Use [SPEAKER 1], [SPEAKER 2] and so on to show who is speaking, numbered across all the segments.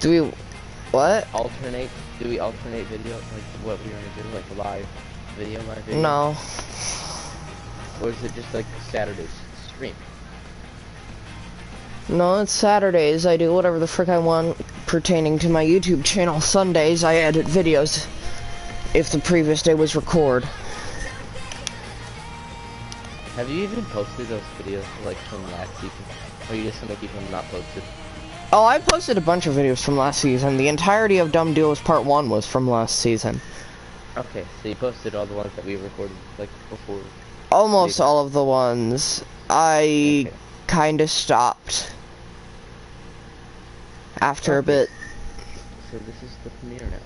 [SPEAKER 1] Do we, what?
[SPEAKER 2] alternate? Do we alternate video, like what we're gonna do, like live video?
[SPEAKER 1] No.
[SPEAKER 2] Or is it just like Saturday's stream?
[SPEAKER 1] No, it's Saturdays. I do whatever the frick I want pertaining to my YouTube channel. Sundays, I edit videos if the previous day was record.
[SPEAKER 2] Have you even posted those videos like from last season? Or are you just gonna keep them not posted?
[SPEAKER 1] Oh, I posted a bunch of videos from last season. The entirety of Dumb Duos Part 1 was from last season.
[SPEAKER 2] Okay, so you posted all the ones that we recorded like before?
[SPEAKER 1] Almost all of the ones. I
[SPEAKER 2] Okay.
[SPEAKER 1] kinda stopped after a bit.
[SPEAKER 2] So this is the premiere now.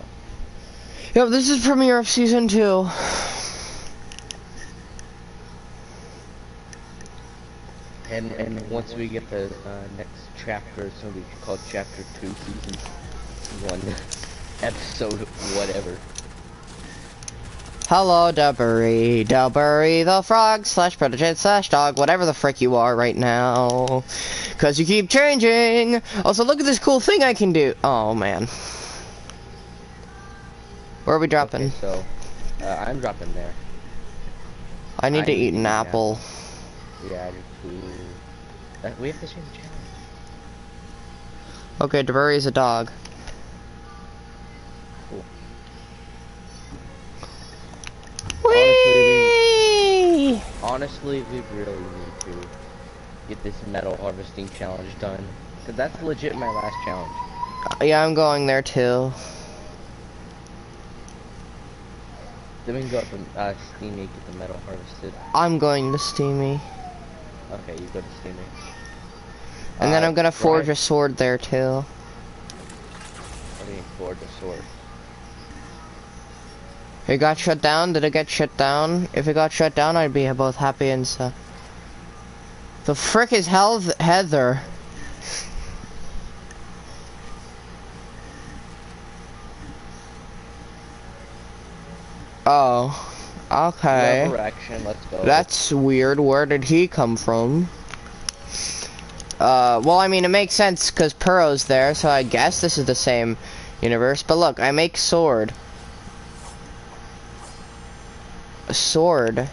[SPEAKER 1] Yep, this is premiere of season 2.
[SPEAKER 2] And once we get the next chapter, it's gonna be called Chapter 2, Season 1, Episode whatever.
[SPEAKER 1] Hello, Dubbery the frog / predator / dog, whatever the frick you are right now. Cause you keep changing. Also, look at this cool thing I can do. Oh, man. Where are we dropping?
[SPEAKER 2] Okay, so, I'm dropping there.
[SPEAKER 1] I need to eat an apple.
[SPEAKER 2] Yeah, I do too. We have to change the channel.
[SPEAKER 1] Okay, Dubbery is a dog.
[SPEAKER 2] Cool.
[SPEAKER 1] Whee!
[SPEAKER 2] Honestly, we really need to get this metal harvesting challenge done. Cause that's legit my last challenge.
[SPEAKER 1] Yeah, I'm going there too.
[SPEAKER 2] Then we can go up and Steamy, get the metal harvested.
[SPEAKER 1] I'm going to Steamy.
[SPEAKER 2] Okay, you go to Steamy.
[SPEAKER 1] And then I'm gonna forge
[SPEAKER 2] Ryan,
[SPEAKER 1] a sword there too.
[SPEAKER 2] I mean, forge a sword.
[SPEAKER 1] It got shut down? Did it get shut down? If it got shut down, I'd be both happy and sad. The frick is Heather? Oh, okay.
[SPEAKER 2] Resurrection, let's go.
[SPEAKER 1] That's weird. Where did he come from? Well, I mean, it makes sense because Puro's there, so I guess this is the same universe. But look, I make sword. A sword.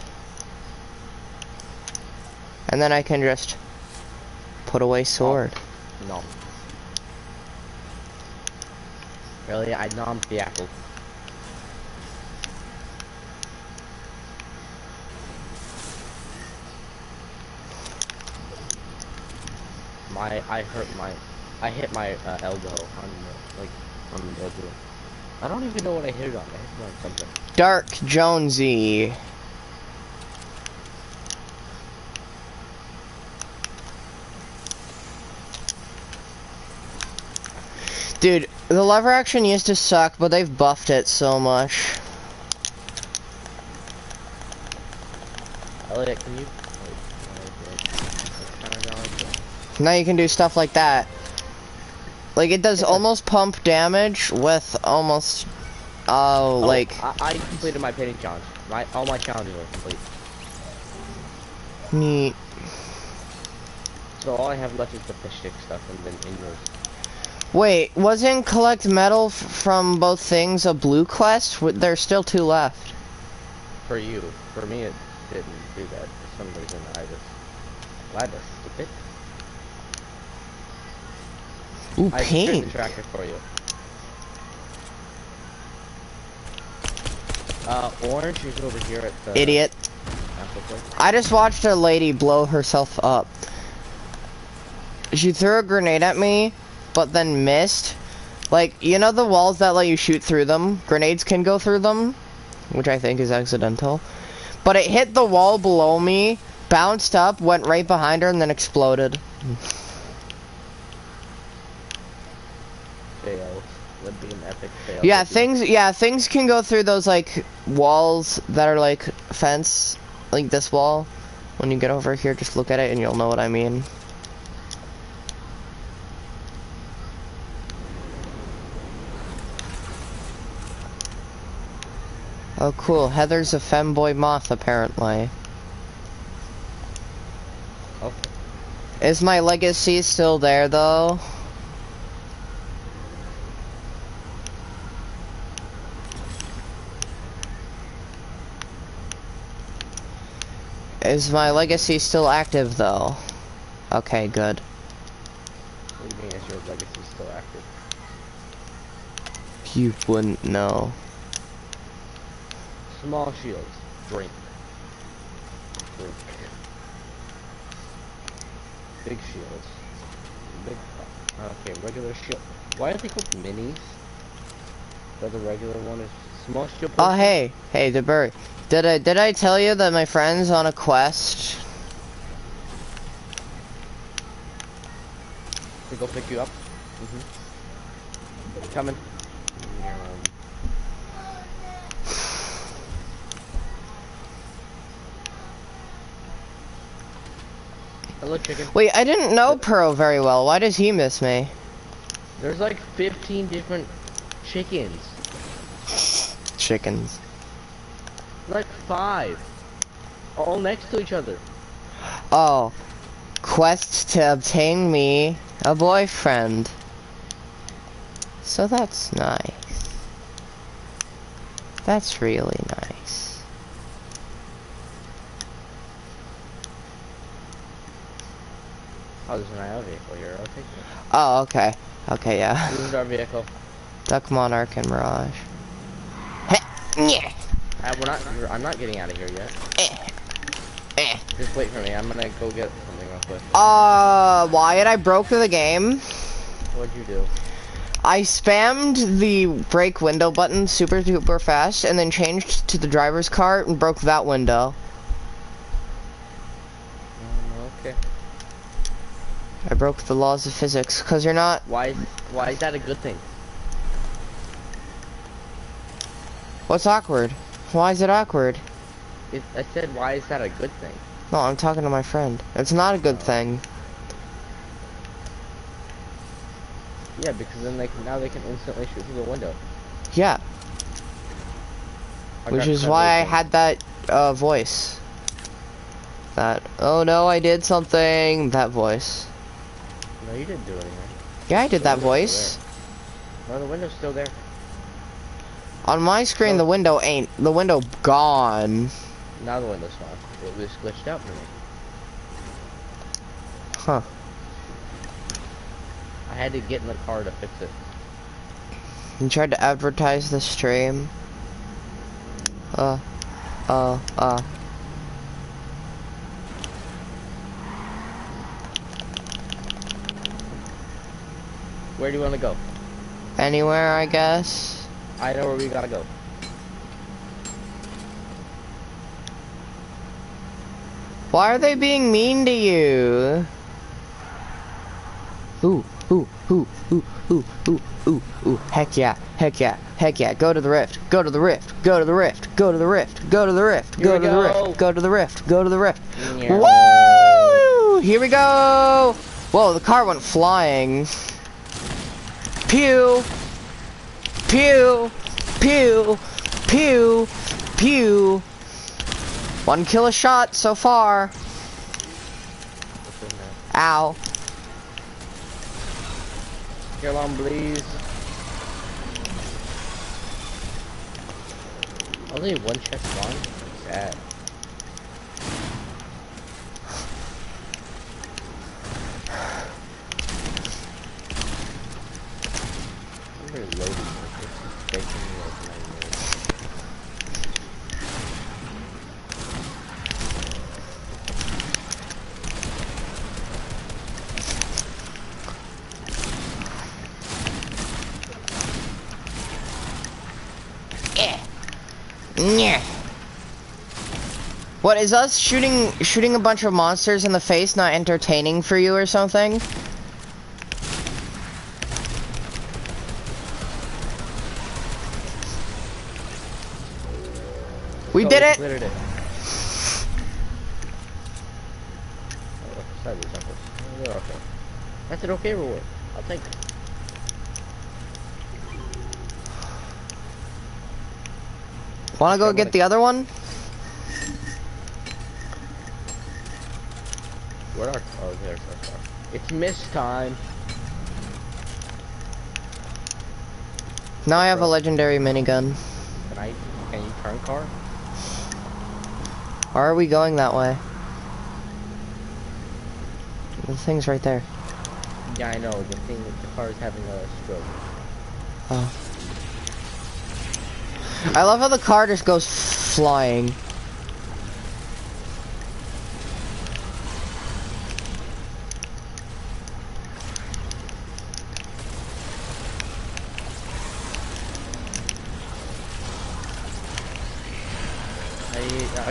[SPEAKER 1] And then I can just put away sword.
[SPEAKER 2] No. Really? I nommed the apple. I hit my elbow on the elbow. I don't even know what I hit it on. I hit it on something.
[SPEAKER 1] Dark Jonesy. Dude, the lever action used to suck, but they've buffed it so much.
[SPEAKER 2] Elliot, can you?
[SPEAKER 1] Now you can do stuff like that. Like, it does almost pump damage with almost, like...
[SPEAKER 2] I completed my painting challenge. All my challenges are complete.
[SPEAKER 1] Neat.
[SPEAKER 2] So all I have left is the fish stick stuff and then in yours.
[SPEAKER 1] Wait, wasn't collect metal from both things a blue quest? There's still 2 left.
[SPEAKER 2] For you. For me, it didn't do that. For some reason, I just skip it.
[SPEAKER 1] Ooh,
[SPEAKER 2] I
[SPEAKER 1] paint.
[SPEAKER 2] the tracker for you. Orange is over here at the...
[SPEAKER 1] Idiot. I just watched a lady blow herself up. She threw a grenade at me, but then missed. Like, you know the walls that let you shoot through them? Grenades can go through them, which I think is accidental. But it hit the wall below me, bounced up, went right behind her, and then exploded.
[SPEAKER 2] Fail. Would be an epic fail.
[SPEAKER 1] Yeah, things can go through those, like, walls that are, like, fence. Like this wall. When you get over here, just look at it and you'll know what I mean. Oh, cool. Heather's a femboy moth, apparently.
[SPEAKER 2] Okay.
[SPEAKER 1] Is my legacy still there, though? Is my legacy still active though? Okay, good.
[SPEAKER 2] What do you mean is your legacy still active?
[SPEAKER 1] You wouldn't know.
[SPEAKER 2] Small shields. Drink. Drink. Big shields. Big. Okay, regular shield. Why are they called minis? But the regular one is small shield.
[SPEAKER 1] Oh hey, DeBurry. Did I tell you that my friend's on a quest?
[SPEAKER 2] To go pick you up? Coming. Hello, chicken.
[SPEAKER 1] Wait, I didn't know Pearl very well. Why does he miss me?
[SPEAKER 2] There's like 15 different chickens.
[SPEAKER 1] Chickens.
[SPEAKER 2] Like 5. All next to each other.
[SPEAKER 1] Oh. Quest to obtain me a boyfriend. So that's nice. That's really nice.
[SPEAKER 2] Oh, there's an IO vehicle here. I'll take it.
[SPEAKER 1] Oh, okay. Okay, yeah.
[SPEAKER 2] This is our vehicle.
[SPEAKER 1] Duck Monarch and Mirage.
[SPEAKER 2] I'm not getting out of here yet. Just wait for me. I'm gonna go get something real quick.
[SPEAKER 1] Wyatt, I broke the game.
[SPEAKER 2] What'd you do?
[SPEAKER 1] I spammed the break window button super fast and then changed to the driver's cart and broke that window.
[SPEAKER 2] Okay.
[SPEAKER 1] I broke the laws of physics because you're not.
[SPEAKER 2] Why is that a good thing?
[SPEAKER 1] What's awkward? Why is it awkward?
[SPEAKER 2] I said, why is that a good thing?
[SPEAKER 1] No, I'm talking to my friend. It's not a good thing.
[SPEAKER 2] Yeah, because then now they can instantly shoot through the window.
[SPEAKER 1] Yeah. Which is why I had that voice. That, oh no, I did something. That voice.
[SPEAKER 2] No, you didn't do anything.
[SPEAKER 1] Yeah, I did that voice.
[SPEAKER 2] No, the window's still there.
[SPEAKER 1] On my screen, the window gone.
[SPEAKER 2] Now the window's gone. It was glitched out for me.
[SPEAKER 1] Huh.
[SPEAKER 2] I had to get in the car to fix it.
[SPEAKER 1] You tried to advertise the stream.
[SPEAKER 2] Where do you want to go?
[SPEAKER 1] Anywhere, I guess.
[SPEAKER 2] I know where we gotta go.
[SPEAKER 1] Why are they being mean to you? Ooh. Heck yeah. Go to the rift. Go to the rift. Go to the rift. Go to the rift. Go to the rift. Go to the rift. Go to the rift. Go to the rift.
[SPEAKER 2] Yeah.
[SPEAKER 1] Woo! Here we go. Whoa, the car went flying. Pew. Pew. Pew. Pew. Pew. 1 kill a shot so far. Ow.
[SPEAKER 2] Kill on, please. Only one chest spawn? Sad. I'm very loaded. It's taking me like 9 minutes.
[SPEAKER 1] Yeah. What is us shooting a bunch of monsters in the face not entertaining for you or something? We did it.
[SPEAKER 2] Cleared it. Oh, they're okay. That's an okay reward. I'll take it.
[SPEAKER 1] Wanna go get the other one?
[SPEAKER 2] Where are? Oh, there's our car. It's mist time.
[SPEAKER 1] Now I have a legendary minigun.
[SPEAKER 2] Can you turn car?
[SPEAKER 1] Or are we going that way? The thing's right there.
[SPEAKER 2] Yeah, I know. The car is having a stroke.
[SPEAKER 1] Oh. I love how the car just goes flying.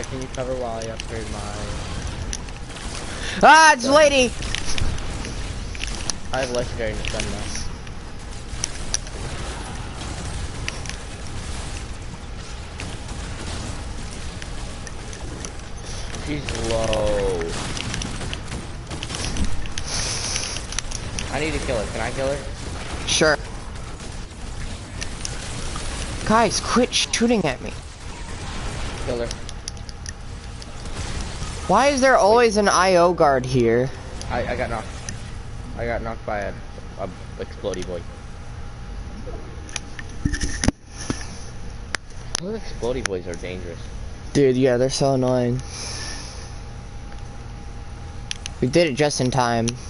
[SPEAKER 2] Can you cover while I upgrade my...
[SPEAKER 1] Ah, it's lady!
[SPEAKER 2] I have legendary in the sun now. She's low. I need to kill her. Can I kill her?
[SPEAKER 1] Sure. Guys, quit shooting at me.
[SPEAKER 2] Kill her.
[SPEAKER 1] Why is there always an IO guard here?
[SPEAKER 2] I got knocked. I got knocked by a explodey boy. Those explodey boys are dangerous.
[SPEAKER 1] Dude, yeah, they're so annoying. We did it just in time.
[SPEAKER 2] Just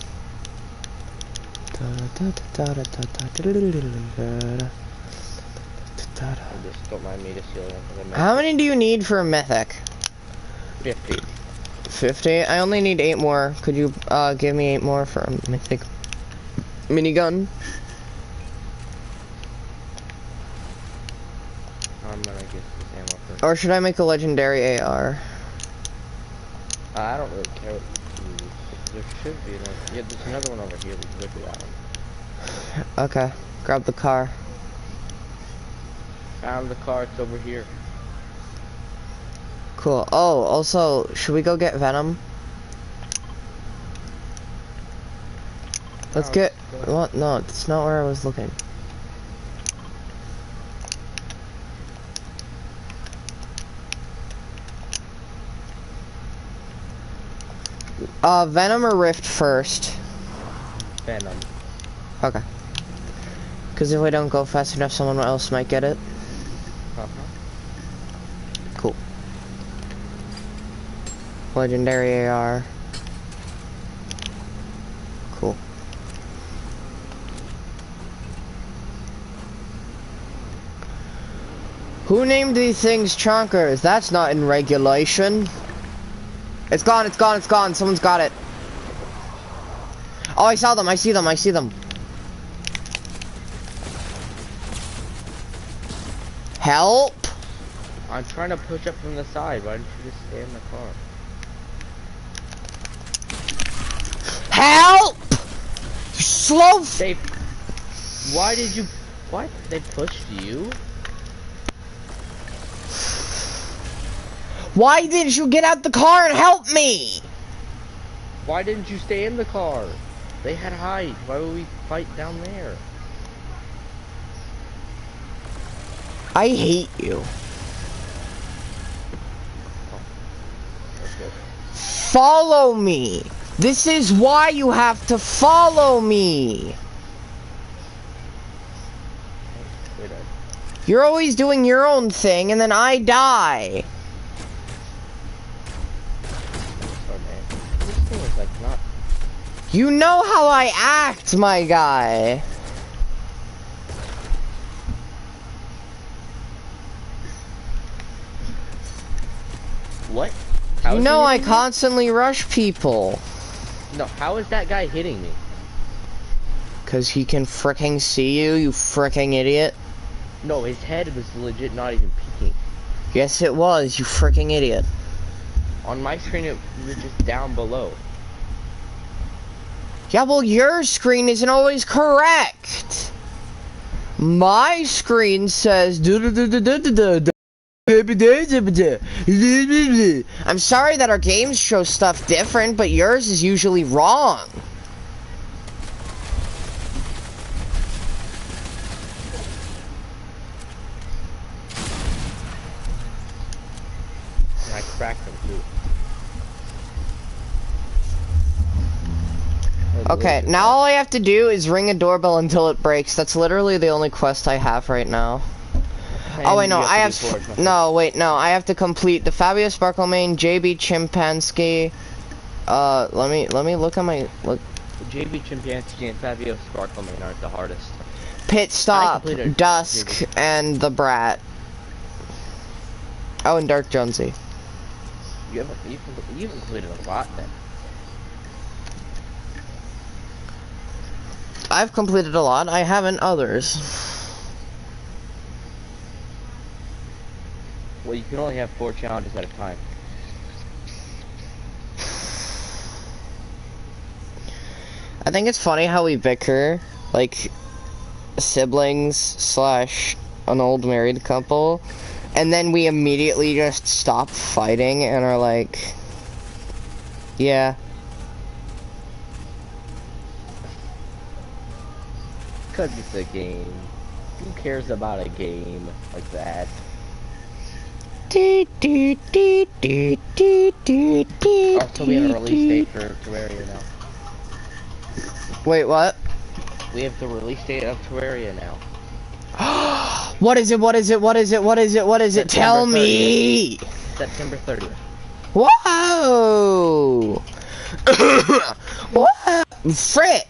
[SPEAKER 2] don't mind me to steal them.
[SPEAKER 1] How many do you need for a mythic?
[SPEAKER 2] 50.
[SPEAKER 1] 50? I only need 8 more. Could you give me 8 more for a mythic minigun?
[SPEAKER 2] I'm gonna get this ammo first.
[SPEAKER 1] Or should I make a legendary AR?
[SPEAKER 2] I don't really care what you use. There should be another. Yeah, there's another one over here. We can go to that one.
[SPEAKER 1] Okay, grab the car.
[SPEAKER 2] Found the car. It's over here.
[SPEAKER 1] Cool. Oh, also, should we go get Venom? Let's get... What? No, that's not where I was looking. Venom or Rift first?
[SPEAKER 2] Venom.
[SPEAKER 1] Okay. Because if we don't go fast enough, someone else might get it. Cool. Legendary AR. Cool. Who named these things chonkers? That's not in regulation. It's gone, it's gone, it's gone. Someone's got it. Oh, I saw them, I see them, I see them. Help!
[SPEAKER 2] I'm trying to push up from the side. Why didn't you just stay in the car?
[SPEAKER 1] Help! You slow.
[SPEAKER 2] Why did you? What? They pushed you?
[SPEAKER 1] Why didn't you get out the car and help me?
[SPEAKER 2] Why didn't you stay in the car? They had height. Why would we fight down there?
[SPEAKER 1] I hate you.
[SPEAKER 2] Okay.
[SPEAKER 1] Follow me. This is why you have to follow me. You're always doing your own thing and then I die.
[SPEAKER 2] This thing is like not...
[SPEAKER 1] You know how I act, my guy.
[SPEAKER 2] What?
[SPEAKER 1] You know I constantly rush people.
[SPEAKER 2] No, how is that guy hitting me?
[SPEAKER 1] Cause he can fricking see you, you fricking idiot.
[SPEAKER 2] No, his head was legit not even peeking.
[SPEAKER 1] Yes it was, you fricking idiot.
[SPEAKER 2] On my screen it was just down below.
[SPEAKER 1] Yeah, well your screen isn't always correct. My screen says I'm sorry that our games show stuff different, but yours is usually wrong.
[SPEAKER 2] And I cracked him too.
[SPEAKER 1] Okay, now all I have to do is ring a doorbell until it breaks. That's literally the only quest I have right now. Oh wait, no, I have, no, wait, no, I have to complete the Fabio Sparklemane, JB Chimpanski, let me look at my look.
[SPEAKER 2] JB Chimpanzee and Fabio Sparkle Main aren't the hardest.
[SPEAKER 1] Pit Stop, Dusk,
[SPEAKER 2] JB.
[SPEAKER 1] and the Brat. Oh, and Dark Jonesy.
[SPEAKER 2] You've completed a lot then.
[SPEAKER 1] I've completed a lot. I haven't others.
[SPEAKER 2] Well, you can only have 4 challenges at a time.
[SPEAKER 1] I think it's funny how we bicker, like, siblings slash an old married couple, and then we immediately just stop fighting and are like, yeah.
[SPEAKER 2] Because it's a game. Who cares about a game like that? Also, we have a release date for Terraria now.
[SPEAKER 1] Wait, what?
[SPEAKER 2] We have the release date of Terraria now.
[SPEAKER 1] What is it? What is it? What is it? What is it? What is it? Tell me!
[SPEAKER 2] September 30th.
[SPEAKER 1] Whoa! What? Frick!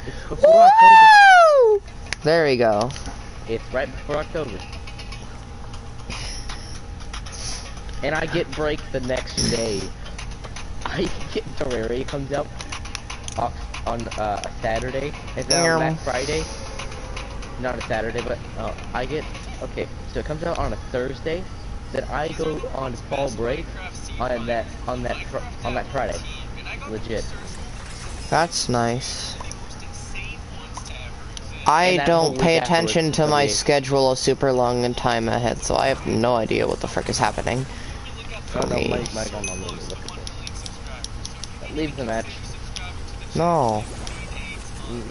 [SPEAKER 2] It's before October.
[SPEAKER 1] There we go.
[SPEAKER 2] It's right before October. And I get break the next day. I get Terraria comes out on a Saturday, and then on that Friday, not a Saturday, but I get, okay, so it comes out on a Thursday, then I go on fall break on that Friday. Legit.
[SPEAKER 1] That's nice. I
[SPEAKER 2] that
[SPEAKER 1] don't
[SPEAKER 2] whole
[SPEAKER 1] pay
[SPEAKER 2] week
[SPEAKER 1] attention
[SPEAKER 2] afterwards
[SPEAKER 1] to
[SPEAKER 2] is
[SPEAKER 1] my
[SPEAKER 2] the
[SPEAKER 1] schedule a super long in time ahead, so I have no idea what the frick is happening.
[SPEAKER 2] Oh, no,
[SPEAKER 1] Me.
[SPEAKER 2] Mike, oh, no, look at this. Leave the match.
[SPEAKER 1] No.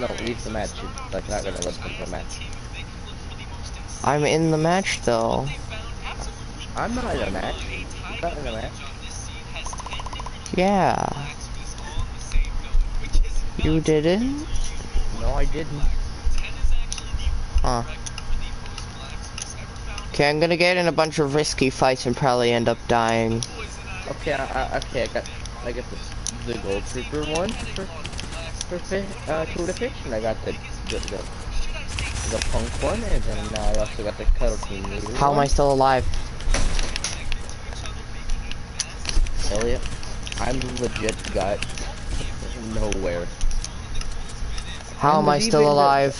[SPEAKER 2] No, leave the match. It's like not gonna listen to the match.
[SPEAKER 1] I'm in the match though.
[SPEAKER 2] I'm not in a match. I'm not in a match.
[SPEAKER 1] Yeah. You didn't?
[SPEAKER 2] No, I didn't.
[SPEAKER 1] Huh. Okay, I'm gonna get in a bunch of risky fights and probably end up dying.
[SPEAKER 2] Okay, I got the Gold Trooper one for Tour de Fish, and I got the Punk one, and then I also got the Cuddle Team Leader
[SPEAKER 1] How am I still alive?
[SPEAKER 2] Elliot, I'm legit got nowhere.
[SPEAKER 1] How am I still alive?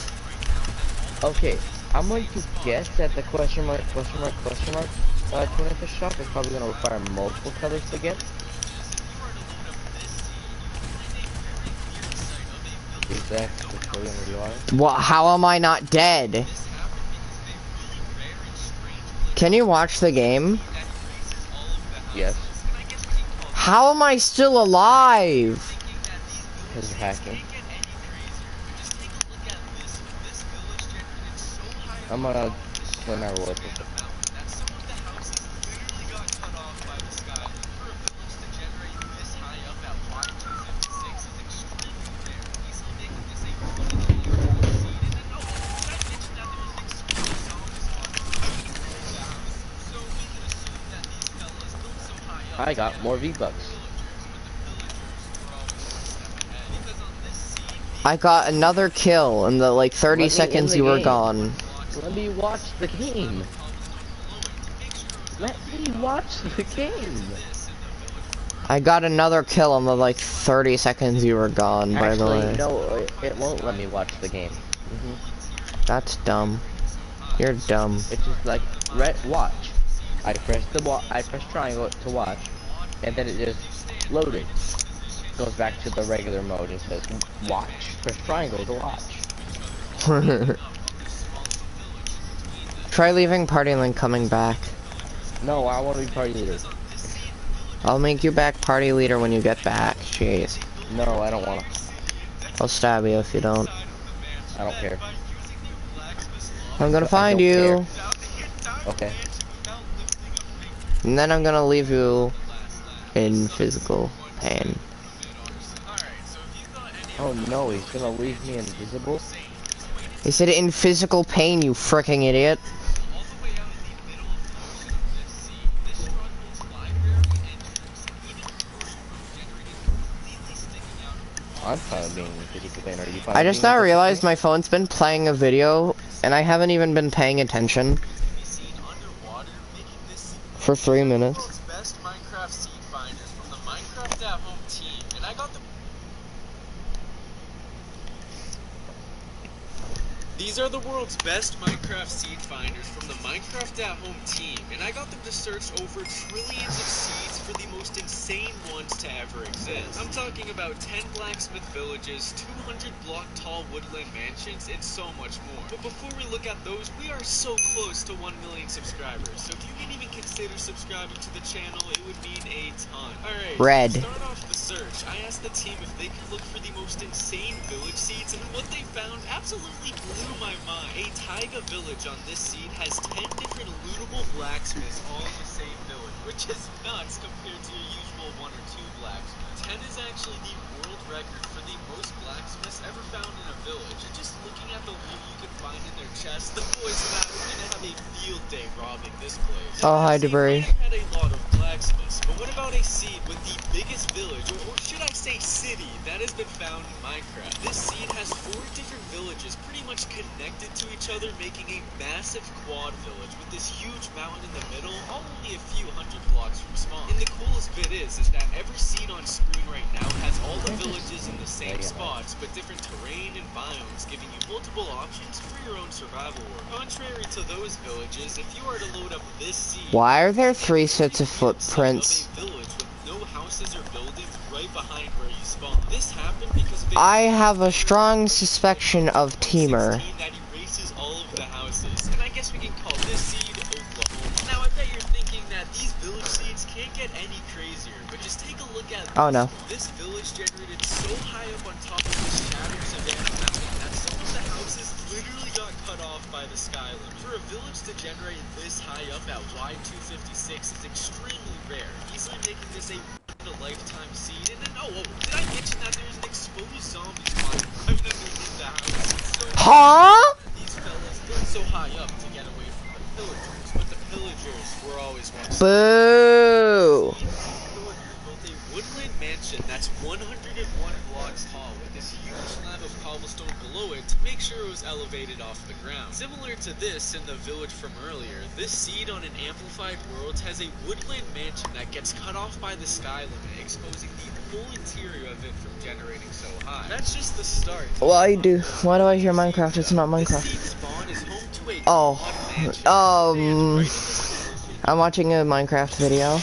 [SPEAKER 2] Okay, I'm going to guess that the question mark Tour de Fish shop is probably going to require multiple colors to get.
[SPEAKER 1] What? How am I not dead? Can you watch the game?
[SPEAKER 2] Yes.
[SPEAKER 1] How am I still alive?
[SPEAKER 2] Because you're hacking. I'm gonna win our roller coaster. I got more V-Bucks.
[SPEAKER 1] I got another kill in the like 30 seconds you were gone.
[SPEAKER 2] Let me watch the game. Let me watch the game.
[SPEAKER 1] I got another kill in the like 30 seconds you were gone, by the way.
[SPEAKER 2] No, it won't let me watch the game.
[SPEAKER 1] That's dumb. You're dumb.
[SPEAKER 2] It's just like, watch. I press triangle to watch, and then it just loaded. Goes back to the regular mode and says, watch. Press triangle to watch.
[SPEAKER 1] Try leaving party and then coming back.
[SPEAKER 2] No, I want to be party leader.
[SPEAKER 1] I'll make you back party leader when you get back. Jeez.
[SPEAKER 2] No, I don't want to.
[SPEAKER 1] I'll stab you if you don't.
[SPEAKER 2] I don't care.
[SPEAKER 1] I'm gonna find you.
[SPEAKER 2] Okay.
[SPEAKER 1] And then I'm gonna leave you in physical pain.
[SPEAKER 2] Oh no, he's gonna leave me invisible?
[SPEAKER 1] He said in physical pain, you fricking idiot.
[SPEAKER 2] I'm fine with being 50%. Are you fine?
[SPEAKER 1] I just now realized my phone's been playing a video, and I haven't even been paying attention for 3 minutes.
[SPEAKER 3] Best Minecraft seed finders from the Minecraft at Home team, and I got the. These are the world's best Minecraft seed finders from the Minecraft at Home team, and I got them to search over trillions of seeds for the most insane ones to ever exist. I'm talking about 10 blacksmith villages, 200 block tall woodland mansions, and so much more. But before we look at those, we are so close to 1 million subscribers, so if you can even consider subscribing to the channel, it would mean a ton. Alright,
[SPEAKER 1] Red.
[SPEAKER 3] to start off the search, I asked the team if they could look for the most insane village seeds, and what they found absolutely blew my mind. A taiga village on this seed has 10 different lootable blacksmiths all in the same village, which is nuts compared to your usual 1 or 2 blacksmiths. 10 is actually the world record for the most blacksmiths ever found in a village, and just looking at the loot you can find in their chests, the boys and I are gonna have a field day robbing this place.
[SPEAKER 1] Oh, hi, Debris.
[SPEAKER 3] Had a lot of blacksmiths, but what about a seed with the biggest village, or should I say city, that has been found in Minecraft? This seed has 4 different villages pretty much connected to each other, making a massive quad village with this huge mountain in the middle, all only a few hundred blocks from spawn. And the coolest bit is that every seed on screen right now has all the villages in the same spots, but different terrain and biomes, giving you multiple options for your own survival work. Contrary to those villages, if you are to load up this seed,
[SPEAKER 1] Why are there 3 sets of footprints?
[SPEAKER 3] a village with no houses or buildings right behind where you spawn. This happened because
[SPEAKER 1] I have a strong suspicion of Teamer.
[SPEAKER 3] that erases all of the houses, and I guess we can call this seed Oklahoma. Now I bet you're thinking that these village seeds can't get any crazier, but just take a look at this.
[SPEAKER 1] Oh no.
[SPEAKER 3] This village generated so high up on top of this shattered savannah mountain that some of the houses literally got cut off by the sky limit. For a village to generate this high up at Y256 is extremely rare, easily making this a lifetime seed. And then, did I mention that there's an exposed zombie spawn right underneath the house? So
[SPEAKER 1] Huh?
[SPEAKER 3] these fellas got so high up to get away from the pillagers, but the pillagers were always one.
[SPEAKER 1] Boo!
[SPEAKER 3] Built a woodland mansion that's 101 blocks tall with this huge slab of cobblestone below it to make sure it was elevated off the ground. Similar to this in the village from earlier, this seed on an amplified world has a woodland mansion that gets cut off by the sky limit, exposing the full interior of it from generating so high. That's just the start.
[SPEAKER 1] Why do I hear Minecraft? It's not
[SPEAKER 3] This
[SPEAKER 1] Minecraft.
[SPEAKER 3] seed spawn is home to a
[SPEAKER 1] Oh,
[SPEAKER 3] quad mansion.
[SPEAKER 1] I'm watching a Minecraft video.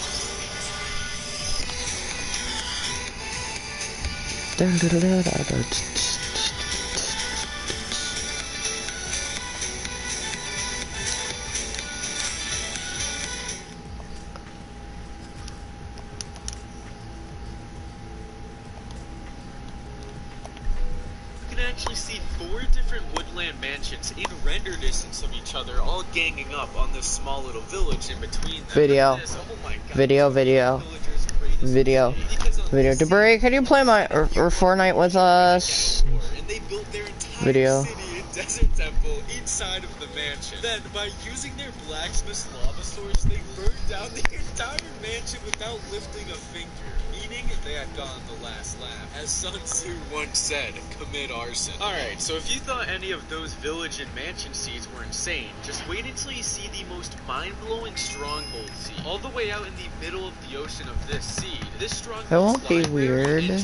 [SPEAKER 3] You can actually see 4 different woodland mansions in render distance of each other, all ganging up on this small little village in between them.
[SPEAKER 1] Video.
[SPEAKER 3] This, oh my God,
[SPEAKER 1] Video.
[SPEAKER 3] villagers created this
[SPEAKER 1] Video.
[SPEAKER 3] city because on
[SPEAKER 1] Video.
[SPEAKER 3] this
[SPEAKER 1] Debris, can you play or Fortnite with us?
[SPEAKER 3] and they built their entire
[SPEAKER 1] Video.
[SPEAKER 3] city and desert temple inside of the mansion. Then, by using their blacksmith's lava source, they burned down the entire mansion without lifting a finger, meaning they had gone the last laugh. As Sun Tzu once said, commit arson. Alright, so if you thought any of those village and mansion seeds were insane, just wait until you see the most mind-blowing stronghold seed. All the way out in the middle of the ocean of this seed, this stronghold
[SPEAKER 1] It won't be weird.
[SPEAKER 3] and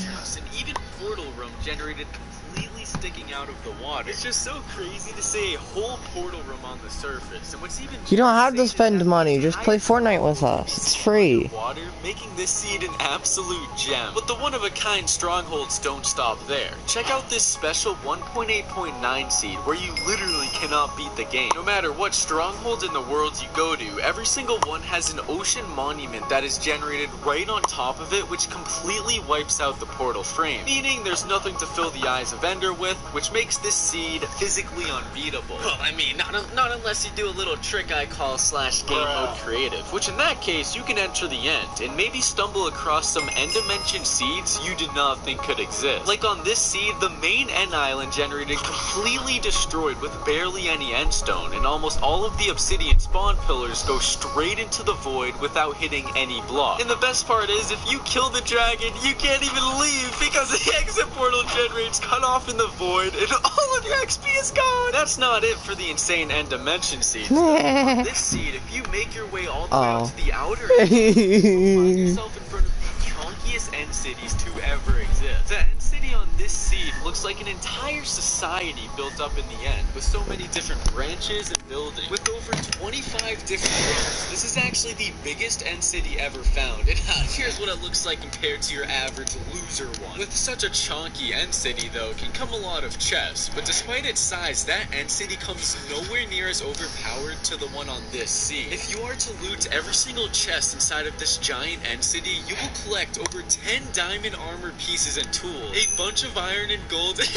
[SPEAKER 3] even portal room generated completely sticking out of the water. It's just so crazy to see a whole portal room on the surface. And what's even
[SPEAKER 1] You don't have to
[SPEAKER 3] insane is
[SPEAKER 1] spend
[SPEAKER 3] that
[SPEAKER 1] money,
[SPEAKER 3] the
[SPEAKER 1] just play
[SPEAKER 3] entire
[SPEAKER 1] Fortnite with us. It's free.
[SPEAKER 3] water, making this seed an absolute gem. But the one-of-a-kind strongholds don't stop there. Check out this special 1.8.9 seed where you literally cannot beat the game. No matter what stronghold in the world you go to, every single one has an ocean monument that is generated right on top of it, which completely wipes out the portal frame. Meaning there's nothing to fill the eyes of Ender there with, which makes this seed physically unbeatable. Well, I mean, not unless you do a little trick I call /game mode creative, which in that case, you can enter the end, and maybe stumble across some end dimension seeds you did not think could exist. Like on this seed, the main end island generated completely destroyed with barely any end stone, and almost all of the obsidian spawn pillars go straight into the void without hitting any block. And the best part is, if you kill the dragon, you can't even leave because the exit portal generates cut off in the void, and all of your XP is gone. That's not it for the insane end dimension seeds. On this seed, if you make your way all the way out to the outer end, you'll find yourself in front of the chunkiest end cities to ever exist. The end city on this seed looks like an entire society built up in the end, with so many different branches and buildings. With over 25 different roads, this is actually the biggest end city ever found, and here's what it looks like compared to your average loser one. With such a chunky end city though, can come a lot of chests, but despite its size, that end city comes nowhere near as overpowered to the one on this seed. If you are to loot every single chest inside of this giant end city, you will collect over 10 diamond armor pieces and tools, a bunch of iron and gold, and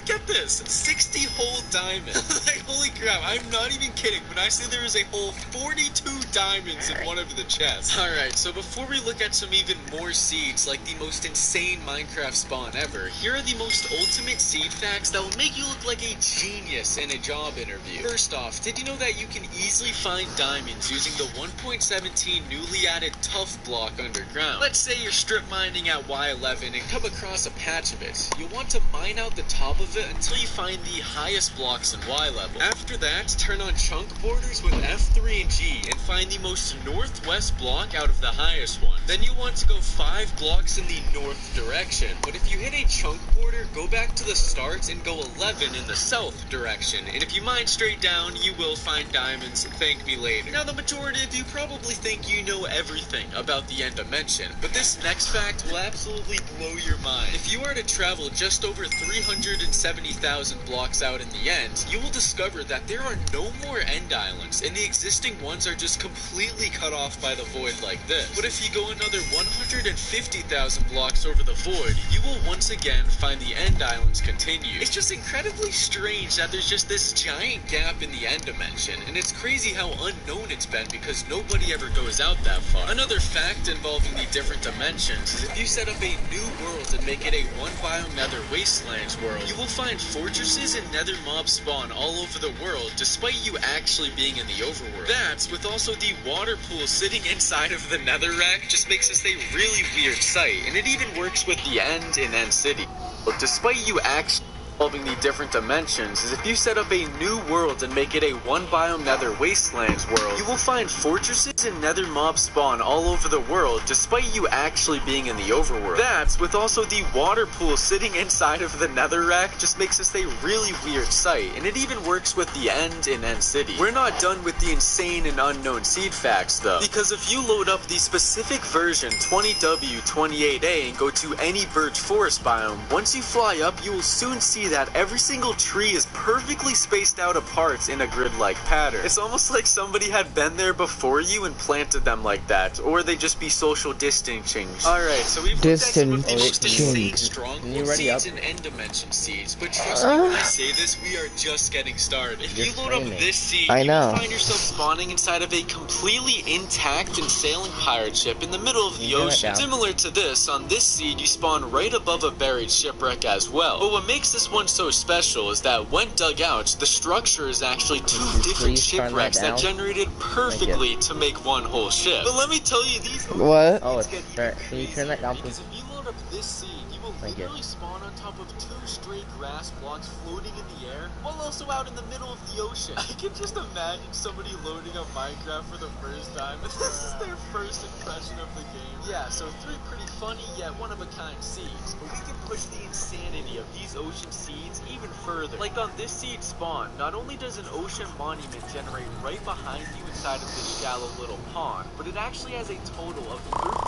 [SPEAKER 3] get this, 60 whole diamonds. Like, holy crap, I'm not even kidding when I say there is a whole 42 diamonds in one of the chests. Alright, so before we look at some even more seeds, like the most insane Minecraft spawn ever, here are the most ultimate seed facts that will make you look like a genius in a job interview. First off, did you know that you can easily find diamonds using the 1.17 newly added tough block underground? Let's say you're strip mining at Y11 and come across a patch of it. You'll want to mine out the top of it until you find the highest blocks in Y level. After that, turn on chunk borders with F3 and G and find the most northwest block out of the highest one. Then you want to go 5 blocks in the north direction, but if you hit a chunk border, go back to the start and go 11 in the south direction, and if you mine straight down, you will find diamonds. Thank me later. Now, the majority of you probably think you know everything about the end dimension, but this next fact will absolutely blow your mind. If you are to travel just over 370,000 blocks out in the end, you will discover that there are no more end islands, and the existing ones are just completely cut off by the void like this. But if you go another 150,000 blocks over the void, you will once again find the end islands continue. It's just incredibly strange that there's just this giant gap in the end dimension, and it's crazy how unknown it's been because nobody ever goes out that far. Another fact involving the different dimensions is if you set up a new world and make it a one biome nether wastelands world, you will find fortresses and nether mobs spawn all over the world despite you actually being in the overworld. That, with also the water pool sitting inside of the netherrack, just makes this a really weird sight, and it even works with the end in End City. But despite you actually involving the different dimensions is if you set up a new world and make it a one biome nether wastelands world, you will find fortresses and nether mobs spawn all over the world despite you actually being in the overworld. That, with also the water pool sitting inside of the netherrack, just makes this a really weird sight, and it even works with the end in End City. We're not done with the insane and unknown seed facts though, because if you load up the specific version 20W28A and go to any birch forest biome, once you fly up, you will soon see that every single tree is perfectly spaced out apart in a grid-like pattern. It's almost like somebody had been there before you and planted them like that, or they just be social distancing. Alright, so we've looked at some of the most insane stronghold seeds and end dimension seeds, but trust me when I say this, we are just getting started. If you load up this seed, you will find yourself spawning inside of a completely intact and sailing pirate ship in the middle of the ocean. Similar to this, on this seed you spawn right above a buried shipwreck as well. But what makes this one so special is that when dug out, the structure is actually 2 different shipwrecks that generated perfectly to make one whole ship. But let me tell you, these
[SPEAKER 1] what?
[SPEAKER 2] Oh, it's right. Can you turn that down, please?
[SPEAKER 3] If you load up this seed, you will literally spawn on top of 2 straight grass blocks floating in the air, while also out in the middle of the ocean. I can just imagine somebody loading up Minecraft for the first time, and this is their first impression of the game. Yeah, so 3 pretty funny yet one-of-a-kind seeds, but we can push the insanity of these ocean seeds even further. Like on this seed spawn, not only does an ocean monument generate right behind you inside of this shallow little pond, but it actually has a total of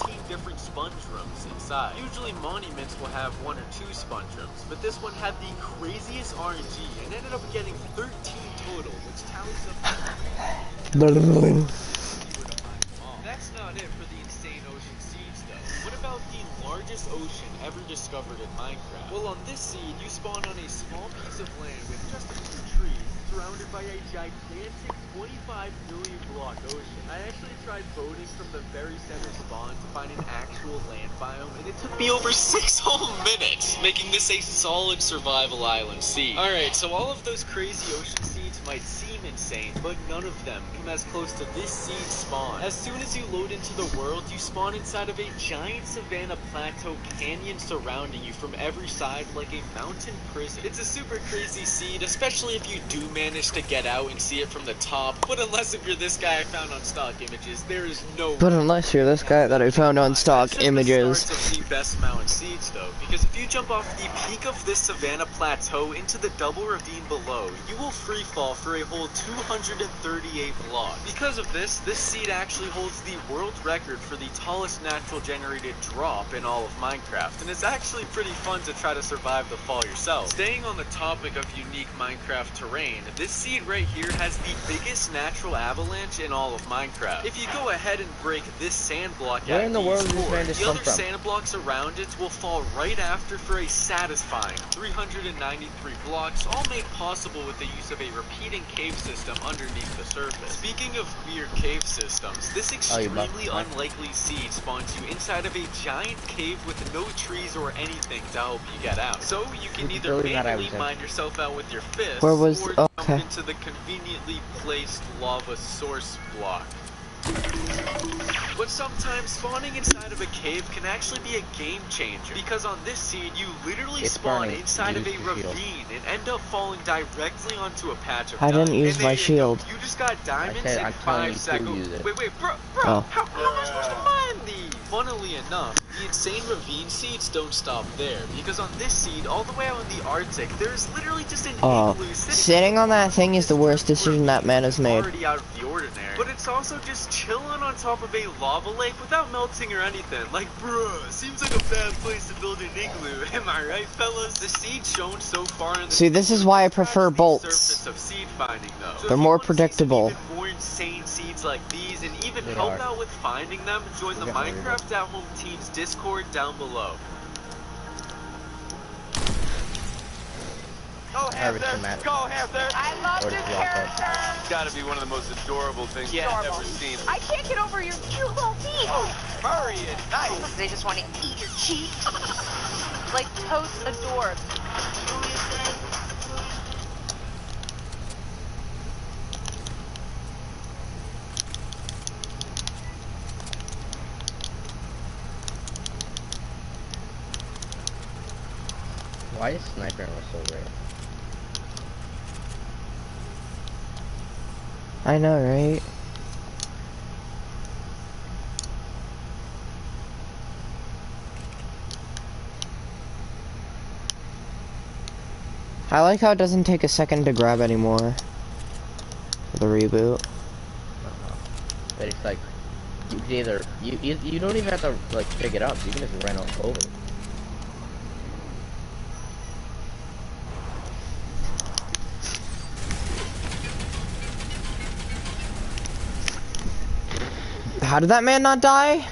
[SPEAKER 3] 13 different sponge rooms inside. Usually monuments will have 1 or 2 sponge rooms, but this one had the craziest RNG and ended up getting 13 total, which tallies up to... That's not it for the insane ocean seeds though. What about the largest ocean ever discovered in Minecraft? Well, on this seed, you spawn on a small piece of land with just a few trees, surrounded by a gigantic 25 million block ocean. I actually tried boating from the very center spawn to find an actual land biome, and it took me over 6 whole minutes, making this a solid survival island seed. Alright, so all of those crazy ocean seeds might seem insane, but none of them come as close to this seed spawn. As soon as you load into the world, you spawn inside of a giant savanna plateau canyon surrounding you from every side like a mountain prison. It's a super crazy seed, especially if you do manage to get out and see it from the top, but unless if you're this guy I found on stock images, there is no...
[SPEAKER 1] But unless you're this guy that I found on stock images.
[SPEAKER 3] That's just the start of the best mountain seeds though, because if you jump off the peak of this savanna plateau into the double ravine below, you will free fall for a whole 238 blocks. Because of this seed actually holds the world record for the tallest natural generated drop in all of Minecraft, and it's actually pretty fun to try to survive the fall yourself. Staying on the topic of unique Minecraft terrain, this seed right here has the biggest natural avalanche in all of Minecraft. If you go ahead and break this sand block
[SPEAKER 2] Where in the world
[SPEAKER 3] these
[SPEAKER 2] does this
[SPEAKER 3] four,
[SPEAKER 2] man just
[SPEAKER 3] the
[SPEAKER 2] come
[SPEAKER 3] other
[SPEAKER 2] from?
[SPEAKER 3] sand blocks around it will fall right after for a satisfying 393 blocks, all made possible with the use of a repeating cave system underneath the surface. Speaking of weird cave systems, this extremely unlikely seed spawns you inside of a giant cave with no trees or anything to help you get out. So you can either manually mine yourself out with your fists, or jump into the conveniently placed lava source block. But sometimes spawning inside of a cave can actually be a game changer, because on this seed you literally spawn inside of a ravine and end up falling directly onto a patch of diamonds.
[SPEAKER 1] I didn't use my shield.
[SPEAKER 3] You just got diamonds in 5 seconds. Wait, bro,
[SPEAKER 1] Oh.
[SPEAKER 3] how am I supposed to mine these? Funnily enough, the insane ravine seeds don't stop there, because on this seed, all the way out in the Arctic, there's literally just an igloo
[SPEAKER 1] sitting on that thing is the worst decision that man has made.
[SPEAKER 3] Already out of the ordinary, but it's also just chilling on top of a lava lake without melting or anything. Like, bruh, seems like a bad place to build an igloo. Am I right, fellas? The seeds shown so far in the
[SPEAKER 1] See, this is why I prefer bolts.
[SPEAKER 3] surface of seed finding, though. So
[SPEAKER 1] they're more predictable.
[SPEAKER 3] Even more insane seeds like these, and even help out with finding them, join the Minecraft at Home Team's Discord down below.
[SPEAKER 4] Go Hamster! Go Hamster!
[SPEAKER 5] I love this character!
[SPEAKER 4] It's gotta be one of the most adorable things I've ever seen.
[SPEAKER 5] I can't get over your cute little teeth!
[SPEAKER 4] Furry and nice!
[SPEAKER 5] They just want to eat your cheek. Like toast adorbs.
[SPEAKER 2] Why is sniper ammo so rare?
[SPEAKER 1] I know, right? I like how it doesn't take a second to grab anymore. For the reboot.
[SPEAKER 2] But it's like, you can either, you don't even have to like pick it up, you can just run over it.
[SPEAKER 1] How did that man not die?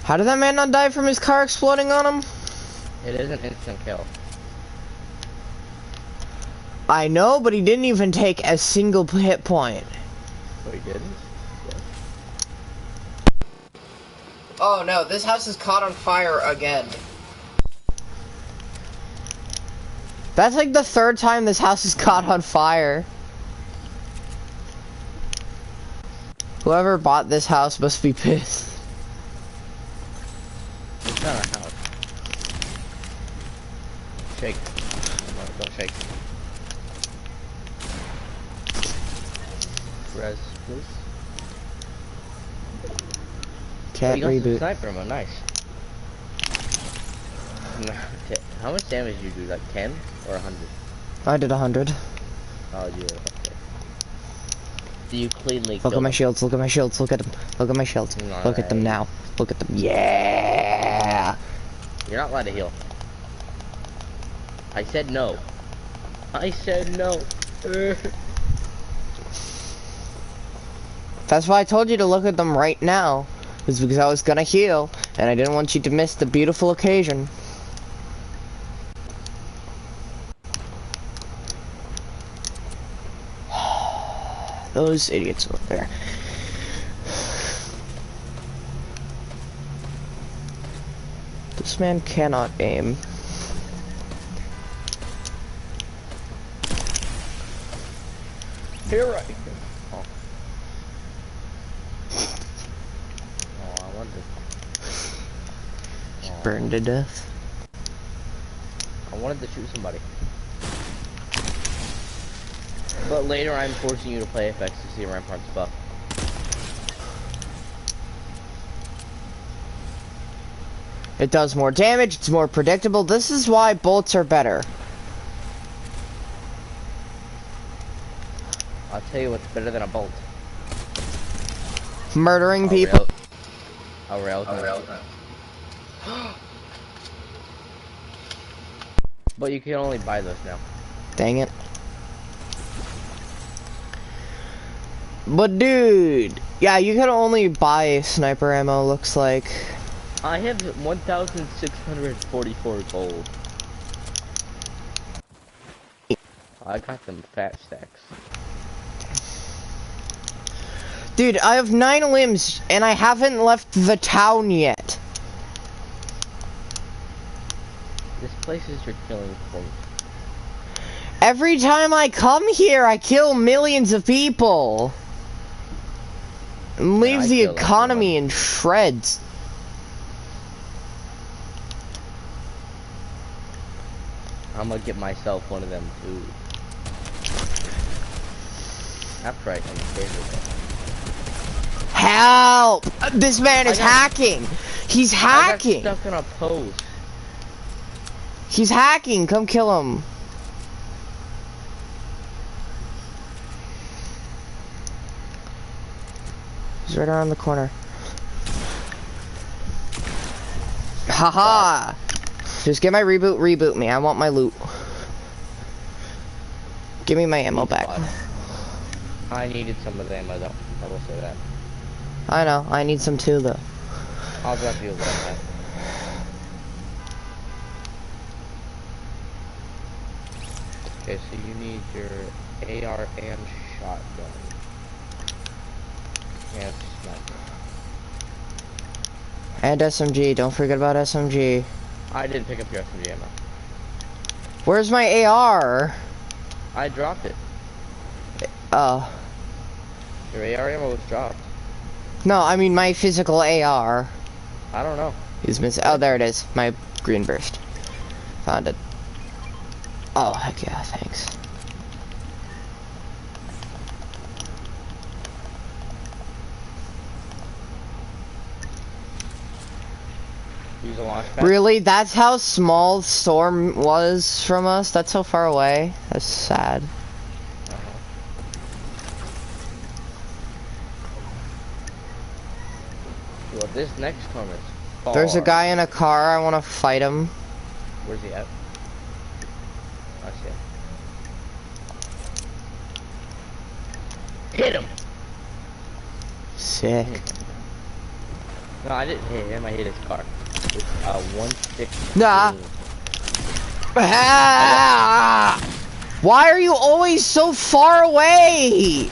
[SPEAKER 1] How did that man not die from his car exploding on him?
[SPEAKER 2] It is an instant kill.
[SPEAKER 1] I know, but he didn't even take a single hit point.
[SPEAKER 2] Oh, he didn't?
[SPEAKER 1] Oh no, this house is caught on fire again. That's like the third time this house is caught on fire. Whoever bought this house must be pissed.
[SPEAKER 2] It's not a house. Shake. Come on, don't shake. Res, please.
[SPEAKER 1] Can't
[SPEAKER 2] you got some
[SPEAKER 1] reboot.
[SPEAKER 2] sniper ammo, nice. How much damage did you do? Like 10 or 100?
[SPEAKER 1] I did 100.
[SPEAKER 2] Oh, you okay. Do you cleanly
[SPEAKER 1] Look at my shields, look at my shields, look at them. Look at my shields. Look at them now. Look at them. Yeah!
[SPEAKER 2] You're not allowed to heal. I said no. I said no.
[SPEAKER 1] That's why I told you to look at them right now. It's because I was gonna heal. And I didn't want you to miss the beautiful occasion. Those idiots over there. This man cannot aim.
[SPEAKER 2] Here I go. Oh. Oh, I wanted to...
[SPEAKER 1] Burned to death.
[SPEAKER 2] I wanted to shoot somebody. But later I'm forcing you to play FX to see Rampart's buff.
[SPEAKER 1] It does more damage, it's more predictable. This is why bolts are better.
[SPEAKER 2] I'll tell you what's better than a bolt.
[SPEAKER 1] Murdering people.
[SPEAKER 2] A railgun. But you can only buy those now.
[SPEAKER 1] Dang it. But dude, yeah, you can only buy sniper ammo, looks like.
[SPEAKER 2] I have 1,644 gold. I got them fat stacks.
[SPEAKER 1] Dude, I have 9 limbs and I haven't left the town yet.
[SPEAKER 2] This place is your killing point.
[SPEAKER 1] Every time I come here, I kill millions of people. And leave the economy in shreds.
[SPEAKER 2] I'm gonna get myself one of them too. After I can favorite them.
[SPEAKER 1] Help! This man is hacking! He's hacking!
[SPEAKER 2] I got stuck in a post.
[SPEAKER 1] He's hacking! Come kill him! He's right around the corner. Haha! Just get my reboot me. I want my loot. Give me my ammo back.
[SPEAKER 2] I needed some of the ammo though. I will say that.
[SPEAKER 1] I know, I need some too though.
[SPEAKER 2] I'll drop you a little bit. Okay, so you need your AR and shotgun. And sniper.
[SPEAKER 1] And SMG, don't forget about SMG.
[SPEAKER 2] I didn't pick up your SMG ammo.
[SPEAKER 1] Where's my AR?
[SPEAKER 2] I dropped it.
[SPEAKER 1] Oh.
[SPEAKER 2] Your AR ammo was dropped.
[SPEAKER 1] No, I mean my physical AR.
[SPEAKER 2] I don't know.
[SPEAKER 1] Is missing. Oh, there it is. My green burst. Found it. Oh, heck yeah, thanks.
[SPEAKER 2] Use a launch pad.
[SPEAKER 1] Really? That's how small Storm was from us? That's so far away? That's sad.
[SPEAKER 2] Well, this next one is far.
[SPEAKER 1] There's a guy in a car. I want to fight him.
[SPEAKER 2] Where's he at? I see him. Hit him!
[SPEAKER 1] Sick.
[SPEAKER 2] No, I didn't hit him. I hit his car. It's 160.
[SPEAKER 1] Nah. Ah! Why are you always so far away?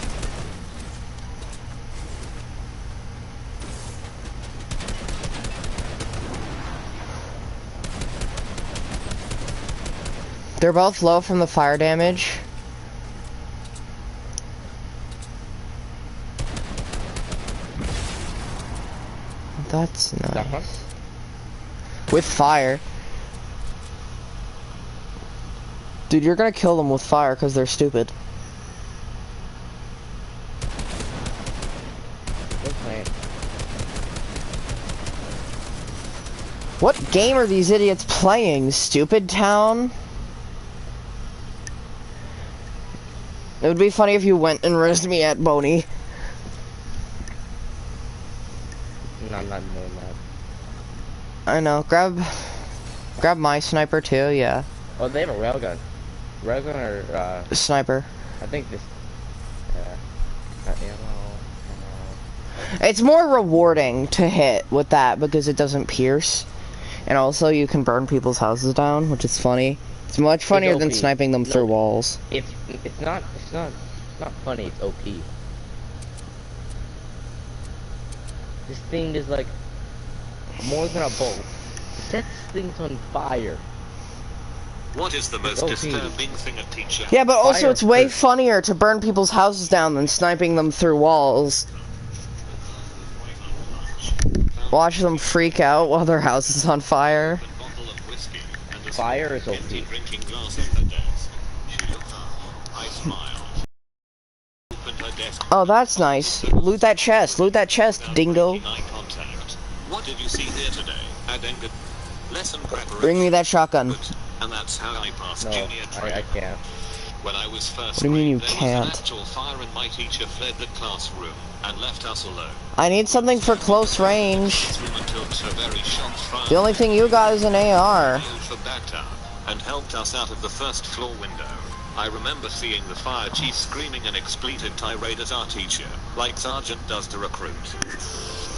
[SPEAKER 1] They're both low from the fire damage. That's nice. With fire. Dude, you're gonna kill them with fire because they're stupid. What game are these idiots playing? Stupid Town? It would be funny if you went and risked me at Boney.
[SPEAKER 2] No, I'm not doing that.
[SPEAKER 1] I know. Grab my sniper too. Yeah.
[SPEAKER 2] Oh, they have a railgun. Railgun or
[SPEAKER 1] Sniper.
[SPEAKER 2] I think this. Yeah. Got ammo.
[SPEAKER 1] It's more rewarding to hit with that because it doesn't pierce. And also you can burn people's houses down, which is funny. It's much funnier than sniping them through walls.
[SPEAKER 2] It's not funny, it's OP. This thing is like more than a bolt. It sets things on fire.
[SPEAKER 6] What is the most disturbing thing a teacher?
[SPEAKER 1] Yeah, but also it's way funnier to burn people's houses down than sniping them through walls. Watch them freak out while their house is on fire.
[SPEAKER 2] Fire is OP.
[SPEAKER 1] Oh, that's nice. Loot that chest. Loot that chest, dingo.
[SPEAKER 6] What did you see here today? Lesson preparation.
[SPEAKER 1] Bring me that shotgun.
[SPEAKER 6] And that's how I passed
[SPEAKER 2] No,
[SPEAKER 6] junior training.
[SPEAKER 2] I can't.
[SPEAKER 6] When I was first
[SPEAKER 1] What do you mean you
[SPEAKER 6] there was
[SPEAKER 1] can't?
[SPEAKER 6] an actual fire and my teacher fled the classroom and left us alone.
[SPEAKER 1] I need something for close range.
[SPEAKER 6] Until a very shocked fire
[SPEAKER 1] The only thing you got is an AR.
[SPEAKER 6] for Baghdad and helped us out of the first floor window. I remember seeing the fire chief screaming an expletive tirade at our teacher, like Sergeant does to recruit.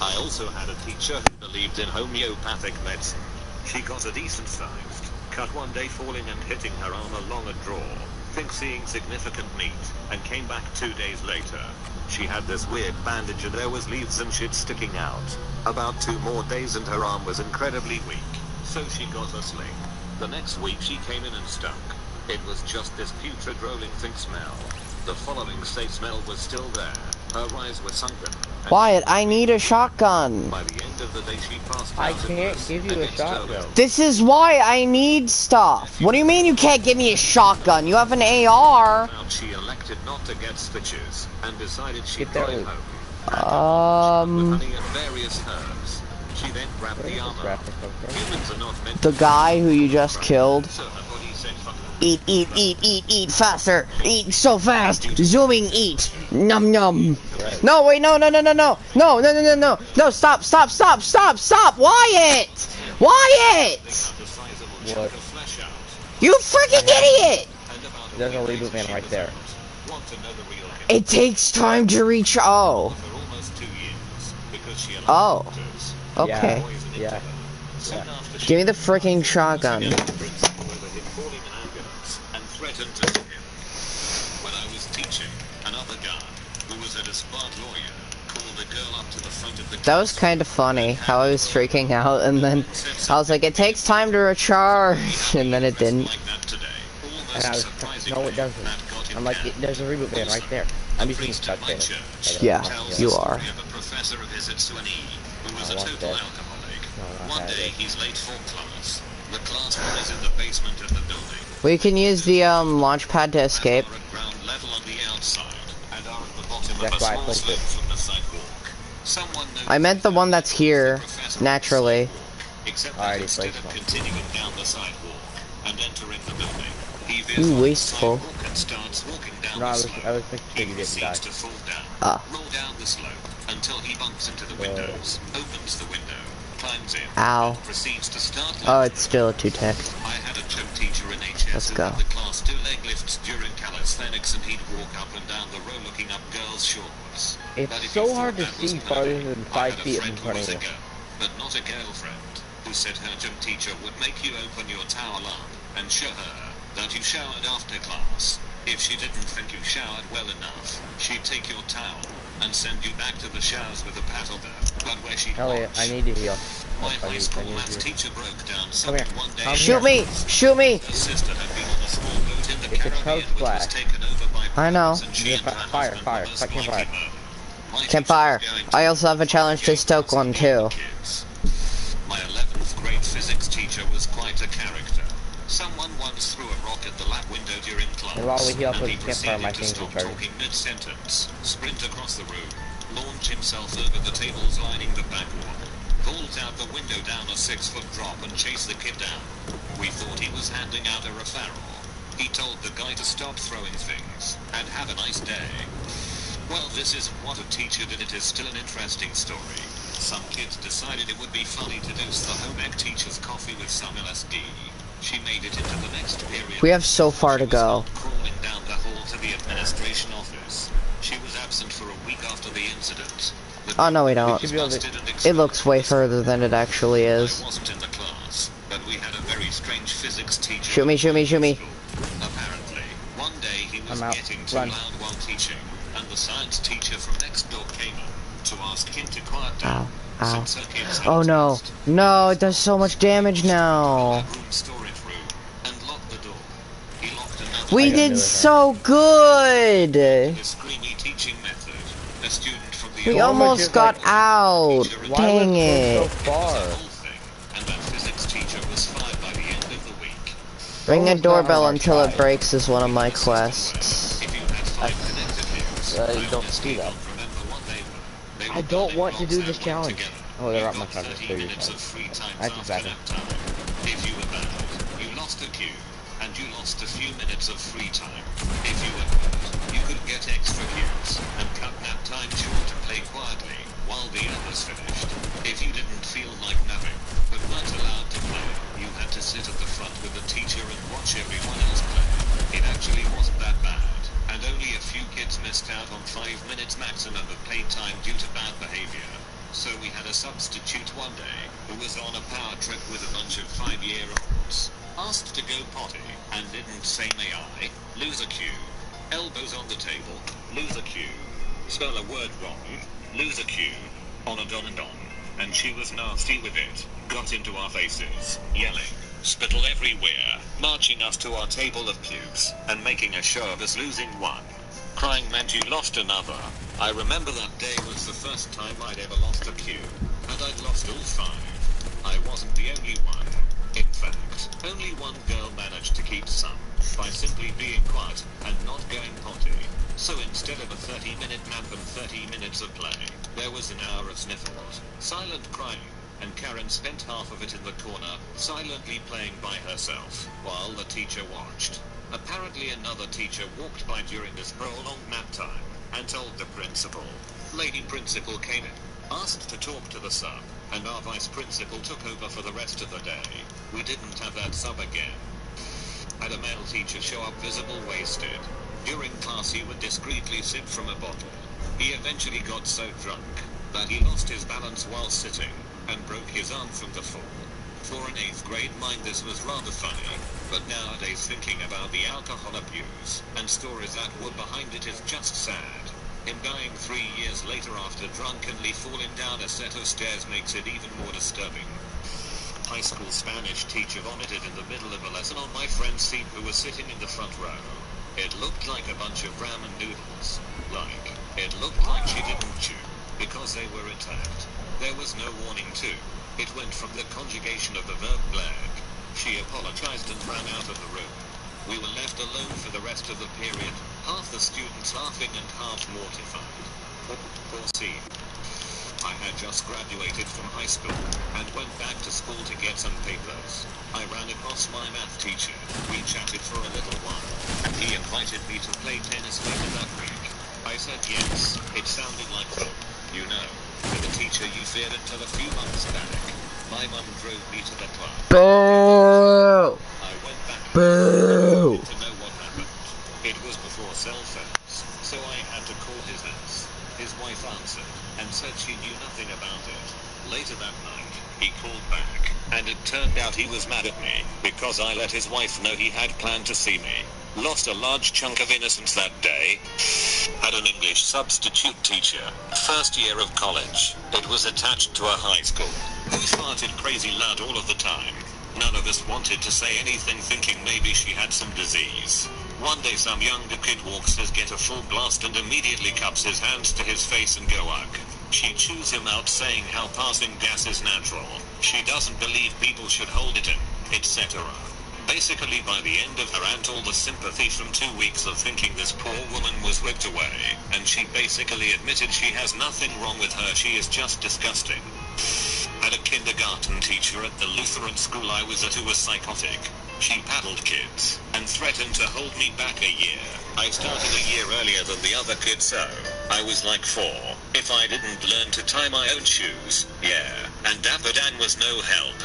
[SPEAKER 6] I also had a teacher who believed in homeopathic medicine. She got a decent sized cut one day falling and hitting her arm along a draw, think seeing significant meat, and came back 2 days later. She had this weird bandage and there was leaves and shit sticking out. About 2 more days and her arm was incredibly weak, so she got a sling. The next week she came in and stunk. It was just this putrid rolling thick smell. The following day smell was still there. Her eyes were sunken.
[SPEAKER 1] Wyatt, I need a shotgun.
[SPEAKER 6] By the end of the day she passed
[SPEAKER 2] I
[SPEAKER 6] out
[SPEAKER 2] can't give you a shotgun.
[SPEAKER 1] This is why I need stuff. What do you mean you can't give me a shotgun? You have an AR.
[SPEAKER 6] She elected not to get stitches and decided she'd
[SPEAKER 2] Get that
[SPEAKER 6] go
[SPEAKER 2] loot.
[SPEAKER 6] home. With honey and various herbs. She then grabbed the armor. Humans are not meant
[SPEAKER 1] The guy who you just killed.
[SPEAKER 6] so her body said fuck
[SPEAKER 1] Eat faster. Eat so fast. Zooming, eat. Num num. No, wait, no. No, stop. Wyatt!
[SPEAKER 6] the size of a chunk of flesh out.
[SPEAKER 1] You freaking idiot!
[SPEAKER 6] And about
[SPEAKER 2] There's a reboot man right there.
[SPEAKER 6] Want to know the real
[SPEAKER 1] It takes time to reach. Oh.
[SPEAKER 6] for almost 2 years because she
[SPEAKER 1] Oh.
[SPEAKER 6] doctors.
[SPEAKER 1] Okay.
[SPEAKER 2] Yeah.
[SPEAKER 6] Soon after she
[SPEAKER 1] Give me the freaking shotgun.
[SPEAKER 6] calling an ambulance and threatened to sue him. When I was teaching, another guy, who was a disbarred lawyer, called a girl up to the front of the
[SPEAKER 1] That was kind of funny how I was freaking out and then I was like, it takes time to recharge, and then it didn't.
[SPEAKER 6] like that today.
[SPEAKER 2] And I was, no, it doesn't. I'm like, there's a reboot man right there. I'm using his touch banner.
[SPEAKER 1] Yeah, you are.
[SPEAKER 6] A professor of his at SUNY, who was a
[SPEAKER 2] I want
[SPEAKER 6] total
[SPEAKER 2] that.
[SPEAKER 6] alcoholic.
[SPEAKER 2] No,
[SPEAKER 6] One
[SPEAKER 2] I
[SPEAKER 6] day
[SPEAKER 2] have
[SPEAKER 6] he's late for class. The class is in the basement of the building.
[SPEAKER 1] We can use the launch pad to escape.
[SPEAKER 6] Are at ground level on the outside and are at the bottom of
[SPEAKER 2] That's
[SPEAKER 6] a
[SPEAKER 2] why I
[SPEAKER 6] small
[SPEAKER 2] placed
[SPEAKER 6] slope
[SPEAKER 2] it.
[SPEAKER 6] from the sidewalk. Someone
[SPEAKER 1] I meant the one that's here, naturally.
[SPEAKER 6] Except
[SPEAKER 2] Alrighty,
[SPEAKER 6] that instead
[SPEAKER 2] placed
[SPEAKER 6] of
[SPEAKER 2] one.
[SPEAKER 6] continuing down the sidewalk and entering the building, he veers
[SPEAKER 1] You
[SPEAKER 6] off the
[SPEAKER 1] wasteful.
[SPEAKER 6] sidewalk and starts walking down
[SPEAKER 2] No,
[SPEAKER 6] the
[SPEAKER 2] I
[SPEAKER 6] slope.
[SPEAKER 2] was thinking
[SPEAKER 6] He
[SPEAKER 2] you didn't die.
[SPEAKER 6] proceeds to fall down,
[SPEAKER 1] Ah.
[SPEAKER 6] roll down the slope until he bumps into the windows, opens the window, climbs in,
[SPEAKER 1] Ow.
[SPEAKER 6] and proceeds to start
[SPEAKER 1] Oh,
[SPEAKER 6] lifting.
[SPEAKER 1] it's still a 2-tech.
[SPEAKER 6] I had a gym teacher in HS
[SPEAKER 1] Let's
[SPEAKER 6] who
[SPEAKER 1] go.
[SPEAKER 6] had the class do leg lifts during calisthenics, and he'd walk up and down the row looking up girls' shorts.
[SPEAKER 2] It's
[SPEAKER 6] But if
[SPEAKER 2] so
[SPEAKER 6] you
[SPEAKER 2] hard
[SPEAKER 6] thought
[SPEAKER 2] to
[SPEAKER 6] that was
[SPEAKER 2] see
[SPEAKER 6] nerdy,
[SPEAKER 2] farther than
[SPEAKER 6] I
[SPEAKER 2] 5
[SPEAKER 6] had a
[SPEAKER 2] feet in
[SPEAKER 6] friend who
[SPEAKER 2] front
[SPEAKER 6] was
[SPEAKER 2] of
[SPEAKER 6] a
[SPEAKER 2] you.
[SPEAKER 6] girl, but not a girlfriend, who said her gym teacher would make you open your towel up and show her that you showered after class. If she didn't think you showered well enough, she'd take your towel and send you back to the showers with a paddle there. But where she'd
[SPEAKER 2] Elliot,
[SPEAKER 6] watch.
[SPEAKER 2] I need to heal.
[SPEAKER 6] My
[SPEAKER 2] I
[SPEAKER 6] high
[SPEAKER 2] need
[SPEAKER 6] school
[SPEAKER 2] you.
[SPEAKER 6] maths teacher broke down
[SPEAKER 2] Come
[SPEAKER 6] something
[SPEAKER 2] here.
[SPEAKER 6] one day.
[SPEAKER 2] Come
[SPEAKER 1] Shoot me! Shoot me!
[SPEAKER 6] Her sister had been on a small boat in the
[SPEAKER 2] It's a
[SPEAKER 6] Caribbean,
[SPEAKER 2] toast
[SPEAKER 6] which was
[SPEAKER 2] flash.
[SPEAKER 6] taken over by
[SPEAKER 1] I know.
[SPEAKER 6] pirates, and she
[SPEAKER 2] Yeah,
[SPEAKER 6] and her
[SPEAKER 2] fire,
[SPEAKER 6] husband
[SPEAKER 2] fire,
[SPEAKER 6] were
[SPEAKER 2] fucking
[SPEAKER 6] most
[SPEAKER 2] fire.
[SPEAKER 6] likely murdered. My
[SPEAKER 1] Can't
[SPEAKER 6] teacher
[SPEAKER 1] fire.
[SPEAKER 6] was going to
[SPEAKER 1] I also have a challenge to stoke one too.
[SPEAKER 6] kids. My 11th grade physics teacher was quite a character. Someone once threw a rock at the lab window during class,
[SPEAKER 2] And while we heal up
[SPEAKER 6] and
[SPEAKER 2] with
[SPEAKER 6] he
[SPEAKER 2] the campfire, my
[SPEAKER 6] proceeded to
[SPEAKER 2] thing's
[SPEAKER 6] stop
[SPEAKER 2] recharged.
[SPEAKER 6] talking mid-sentence, sprint across the room, launch himself over the tables lining the back wall, vault out the window down a 6-foot drop and chase the kid down. We thought he was handing out a referral. He told the guy to stop throwing things, and have a nice day. Well, this isn't what a teacher did, it is still an interesting story. Some kids decided it would be funny to dose the home ec teacher's coffee with some LSD. She made it into the next period.
[SPEAKER 1] We have so far to go.
[SPEAKER 6] Crawling down the hall to the administration office. She was absent for a week after the incident.
[SPEAKER 1] Oh, no, we don't.
[SPEAKER 2] should be able to-
[SPEAKER 1] It looks way further than it actually is.
[SPEAKER 6] I wasn't in the class, but we had a very strange physics teacher.
[SPEAKER 1] Shoot me, shoot me, shoot me.
[SPEAKER 6] Apparently, one day he was
[SPEAKER 2] I'm out.
[SPEAKER 6] getting too
[SPEAKER 2] Run.
[SPEAKER 6] loud while teaching, and the science teacher from next door came in to ask him to quiet down.
[SPEAKER 1] Ow, ow.
[SPEAKER 6] Since her kids had
[SPEAKER 1] Oh,
[SPEAKER 6] a
[SPEAKER 1] no.
[SPEAKER 6] test.
[SPEAKER 1] No, it does so much damage now.
[SPEAKER 6] Room storage room and locked the door. He locked another
[SPEAKER 1] We
[SPEAKER 2] I
[SPEAKER 1] did
[SPEAKER 2] knew it.
[SPEAKER 1] so good.
[SPEAKER 6] his screamy teaching method. A student from the
[SPEAKER 1] We
[SPEAKER 2] Why would
[SPEAKER 1] almost
[SPEAKER 2] you,
[SPEAKER 1] got
[SPEAKER 2] like-
[SPEAKER 1] out.
[SPEAKER 2] Why
[SPEAKER 1] Dang
[SPEAKER 2] would it go
[SPEAKER 1] it.
[SPEAKER 2] so far?
[SPEAKER 6] whole thing, and that physics teacher was fired by the end of the week.
[SPEAKER 1] Ring a
[SPEAKER 2] Almost got
[SPEAKER 1] doorbell
[SPEAKER 2] on our
[SPEAKER 1] until it
[SPEAKER 2] side.
[SPEAKER 1] breaks is one of my quests.
[SPEAKER 6] If you had 5 connected views,
[SPEAKER 2] you
[SPEAKER 6] I
[SPEAKER 2] don't
[SPEAKER 6] honestly
[SPEAKER 2] do that.
[SPEAKER 6] don't remember what they were. They
[SPEAKER 2] I
[SPEAKER 6] were
[SPEAKER 2] don't
[SPEAKER 6] building
[SPEAKER 2] want to
[SPEAKER 6] blocks
[SPEAKER 2] do
[SPEAKER 6] that
[SPEAKER 2] this
[SPEAKER 6] went
[SPEAKER 2] challenge.
[SPEAKER 6] together.
[SPEAKER 2] Oh, they're
[SPEAKER 6] You
[SPEAKER 2] up my
[SPEAKER 6] got
[SPEAKER 2] time.
[SPEAKER 6] 30
[SPEAKER 2] So you're
[SPEAKER 6] minutes
[SPEAKER 2] fine.
[SPEAKER 6] of free time
[SPEAKER 2] I take
[SPEAKER 6] after
[SPEAKER 2] that.
[SPEAKER 6] nap time. If you were bad, you lost a cube, and you lost a few minutes of free time. If you were good, you could get extra cubes, and cut nap time short to play quietly, while the others finished. If you didn't feel like napping, but weren't allowed to play, you had to sit at the front with the teacher and watch everyone else play. It actually wasn't that bad, and only a few kids missed out on 5 minutes maximum of playtime due to bad behavior. So we had a substitute one day, who was on a power trip with a bunch of 5-year-olds. Asked to go potty, and didn't say may I, lose a cube. Elbows on the table, lose a cube. Spell a word wrong, lose a cube. On a don and on. And she was nasty with it, got into our faces, yelling, spittle everywhere, marching us to our table of cubes, and making a show of us losing one. Crying meant you lost another. I remember that day was the first time I'd ever lost a cube, and I'd lost all 5. I wasn't the only one. In fact, only one girl managed to keep some, by simply being quiet, and not going potty. So instead of a 30-minute nap and 30 minutes of play, there was an hour of sniffles, silent crying, and Karen spent half of it in the corner, silently playing by herself, while the teacher watched. Apparently another teacher walked by during this prolonged nap time, and told the principal. Lady principal came in, asked to talk to the sub, and our vice principal took over for the rest of the day. We didn't have that sub again. Had a male teacher show up visible wasted. During class he would discreetly sip from a bottle. He eventually got so drunk that he lost his balance while sitting, and broke his arm from the fall. For an 8th grade mind this was rather funny, but nowadays thinking about the alcohol abuse, and stories that were behind it is just sad. Him dying 3 years later after drunkenly falling down a set of stairs makes it even more disturbing. High school Spanish teacher vomited in the middle of a lesson on my friend's seat who was sitting in the front row. It looked like a bunch of ramen noodles. It looked like she didn't chew, because they were intact. There was no warning too. It went from the conjugation of the verb blag. She apologized and ran out of the room. We were left alone for the rest of the period, half the students laughing and half mortified. Poor scene. I had just graduated from high school, and went back to school to get some papers. I ran across my math teacher. We chatted for a little while, and he invited me to play tennis later that week. I said yes. It sounded like fun, you know, with a teacher you feared until a few months back. My mum drove me to the club.
[SPEAKER 1] Boo!
[SPEAKER 6] I went back
[SPEAKER 1] Boo!
[SPEAKER 6] to know what happened. It was before cell phones, so I had to call his house. His wife answered, and said she knew nothing about it. Later that night, he called back, and it turned out he was mad at me, because I let his wife know he had planned to see me. Lost a large chunk of innocence that day. Had an English substitute teacher, first year of college. It was attached to a high school, who farted crazy loud all of the time. None of us wanted to say anything, thinking maybe she had some disease. One day some younger kid walks his get a full blast and immediately cups his hands to his face and go ugh. She chews him out saying how passing gas is natural. She doesn't believe people should hold it in, etc. Basically by the end of her rant all the sympathy from 2 weeks of thinking this poor woman was ripped away, and she basically admitted she has nothing wrong with her, she is just disgusting. Had a kindergarten teacher at the Lutheran school I was at who was psychotic. She paddled kids, and threatened to hold me back a year. I started a year earlier than the other kids, so I was like 4. If I didn't learn to tie my own shoes, yeah, and Dapper Dan was no help.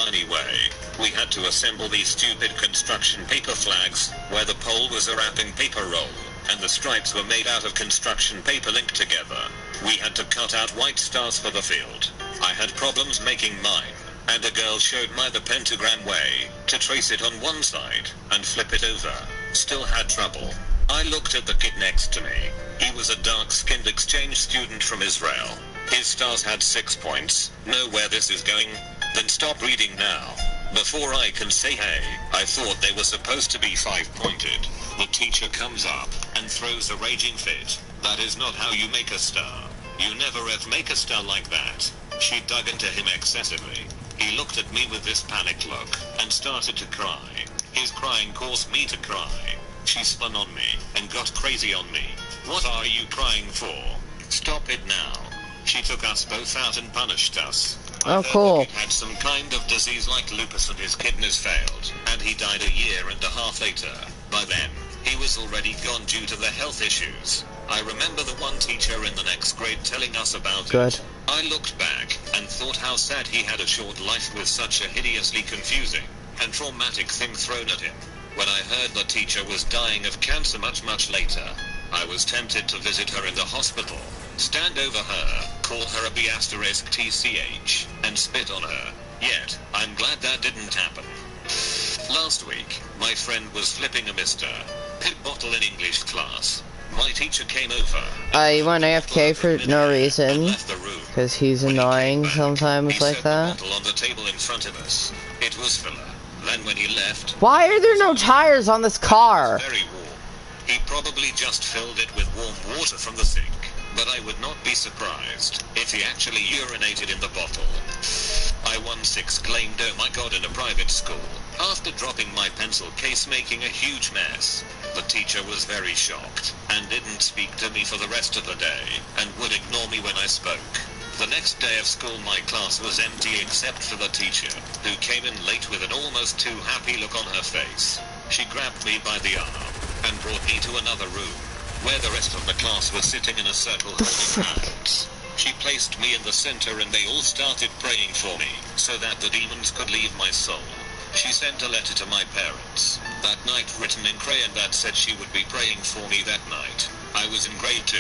[SPEAKER 6] Anyway, we had to assemble these stupid construction paper flags, where the pole was a wrapping paper roll, and the stripes were made out of construction paper linked together. We had to cut out white stars for the field. I had problems making mine, and a girl showed me the pentagram way to trace it on one side and flip it over. Still had trouble. I looked at the kid next to me. He was a dark-skinned exchange student from Israel. His stars had 6 points. Know where this is going? Then stop reading now. Before I can say hey, I thought they were supposed to be 5-pointed. The teacher comes up and throws a raging fit. That is not how you make a star. You never ever make a star like that. She dug into him excessively. He looked at me with this panicked look and started to cry. His crying caused me to cry. She spun on me and got crazy on me. What are you crying for? Stop it now. She took us both out and punished us.
[SPEAKER 1] Oh, cool.
[SPEAKER 6] He had some kind of disease like lupus and his kidneys failed, and he died a year and a half later. By then, he was already gone due to the health issues. I remember the one teacher in the next grade telling us about it. I looked back and thought how sad he had a short life with such a hideously confusing and traumatic thing thrown at him. When I heard the teacher was dying of cancer much later, I was tempted to visit her in the hospital, stand over her, call her a B***TCH, and spit on her. Yet, I'm glad that didn't happen. Last week, my friend was flipping a Mr. Pip bottle in English class. My teacher came over.
[SPEAKER 1] I went AFK for no reason, because he's annoying sometimes like that.
[SPEAKER 6] Bottle on the table in front of us. It was filler. Then when he left,
[SPEAKER 1] why are there no tires on this car?
[SPEAKER 6] Very warm. He probably just filled it with warm water from the sink. But I would not be surprised if he actually urinated in the bottle. I once exclaimed, oh my god, in a private school, after dropping my pencil case making a huge mess. The teacher was very shocked, and didn't speak to me for the rest of the day, and would ignore me when I spoke. The next day of school my class was empty except for the teacher, who came in late with an almost too happy look on her face. She grabbed me by the arm, and brought me to another room, where the rest of the class was sitting in a circle holding hands. She placed me in the center and they all started praying for me, so that the demons could leave my soul. She sent a letter to my parents that night written in crayon that said she would be praying for me that night. I was in grade 2.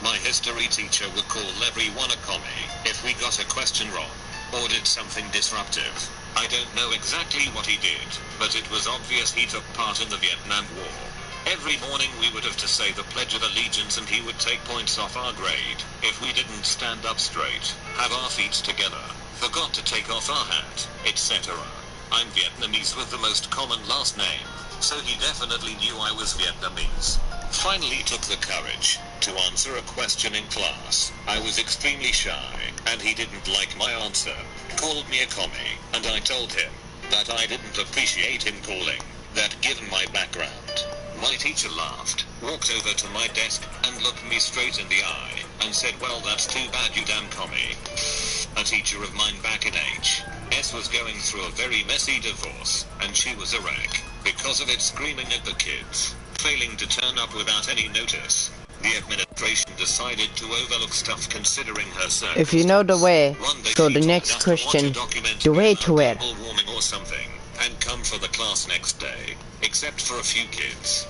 [SPEAKER 6] My history teacher would call everyone a commie if we got a question wrong, or did something disruptive. I don't know exactly what he did, but it was obvious he took part in the Vietnam War. Every morning we would have to say the Pledge of Allegiance and he would take points off our grade if we didn't stand up straight, have our feet together, forgot to take off our hat, etc. I'm Vietnamese with the most common last name, so he definitely knew I was Vietnamese. Finally took the courage to answer a question in class. I was extremely shy, and he didn't like my answer. Called me a commie, and I told him that I didn't appreciate him calling that given my background. My teacher laughed, walked over to my desk, and looked me straight in the eye, and said, well, that's too bad, you damn commie. A teacher of mine back in HS was going through a very messy divorce, and she was a wreck because of it, screaming at the kids, failing to turn up without any notice. The administration decided to overlook stuff considering her circumstances.
[SPEAKER 1] If you know the way, so the next question, the way to it.
[SPEAKER 6] Global warming or something, and come for the class next day, except for a few kids.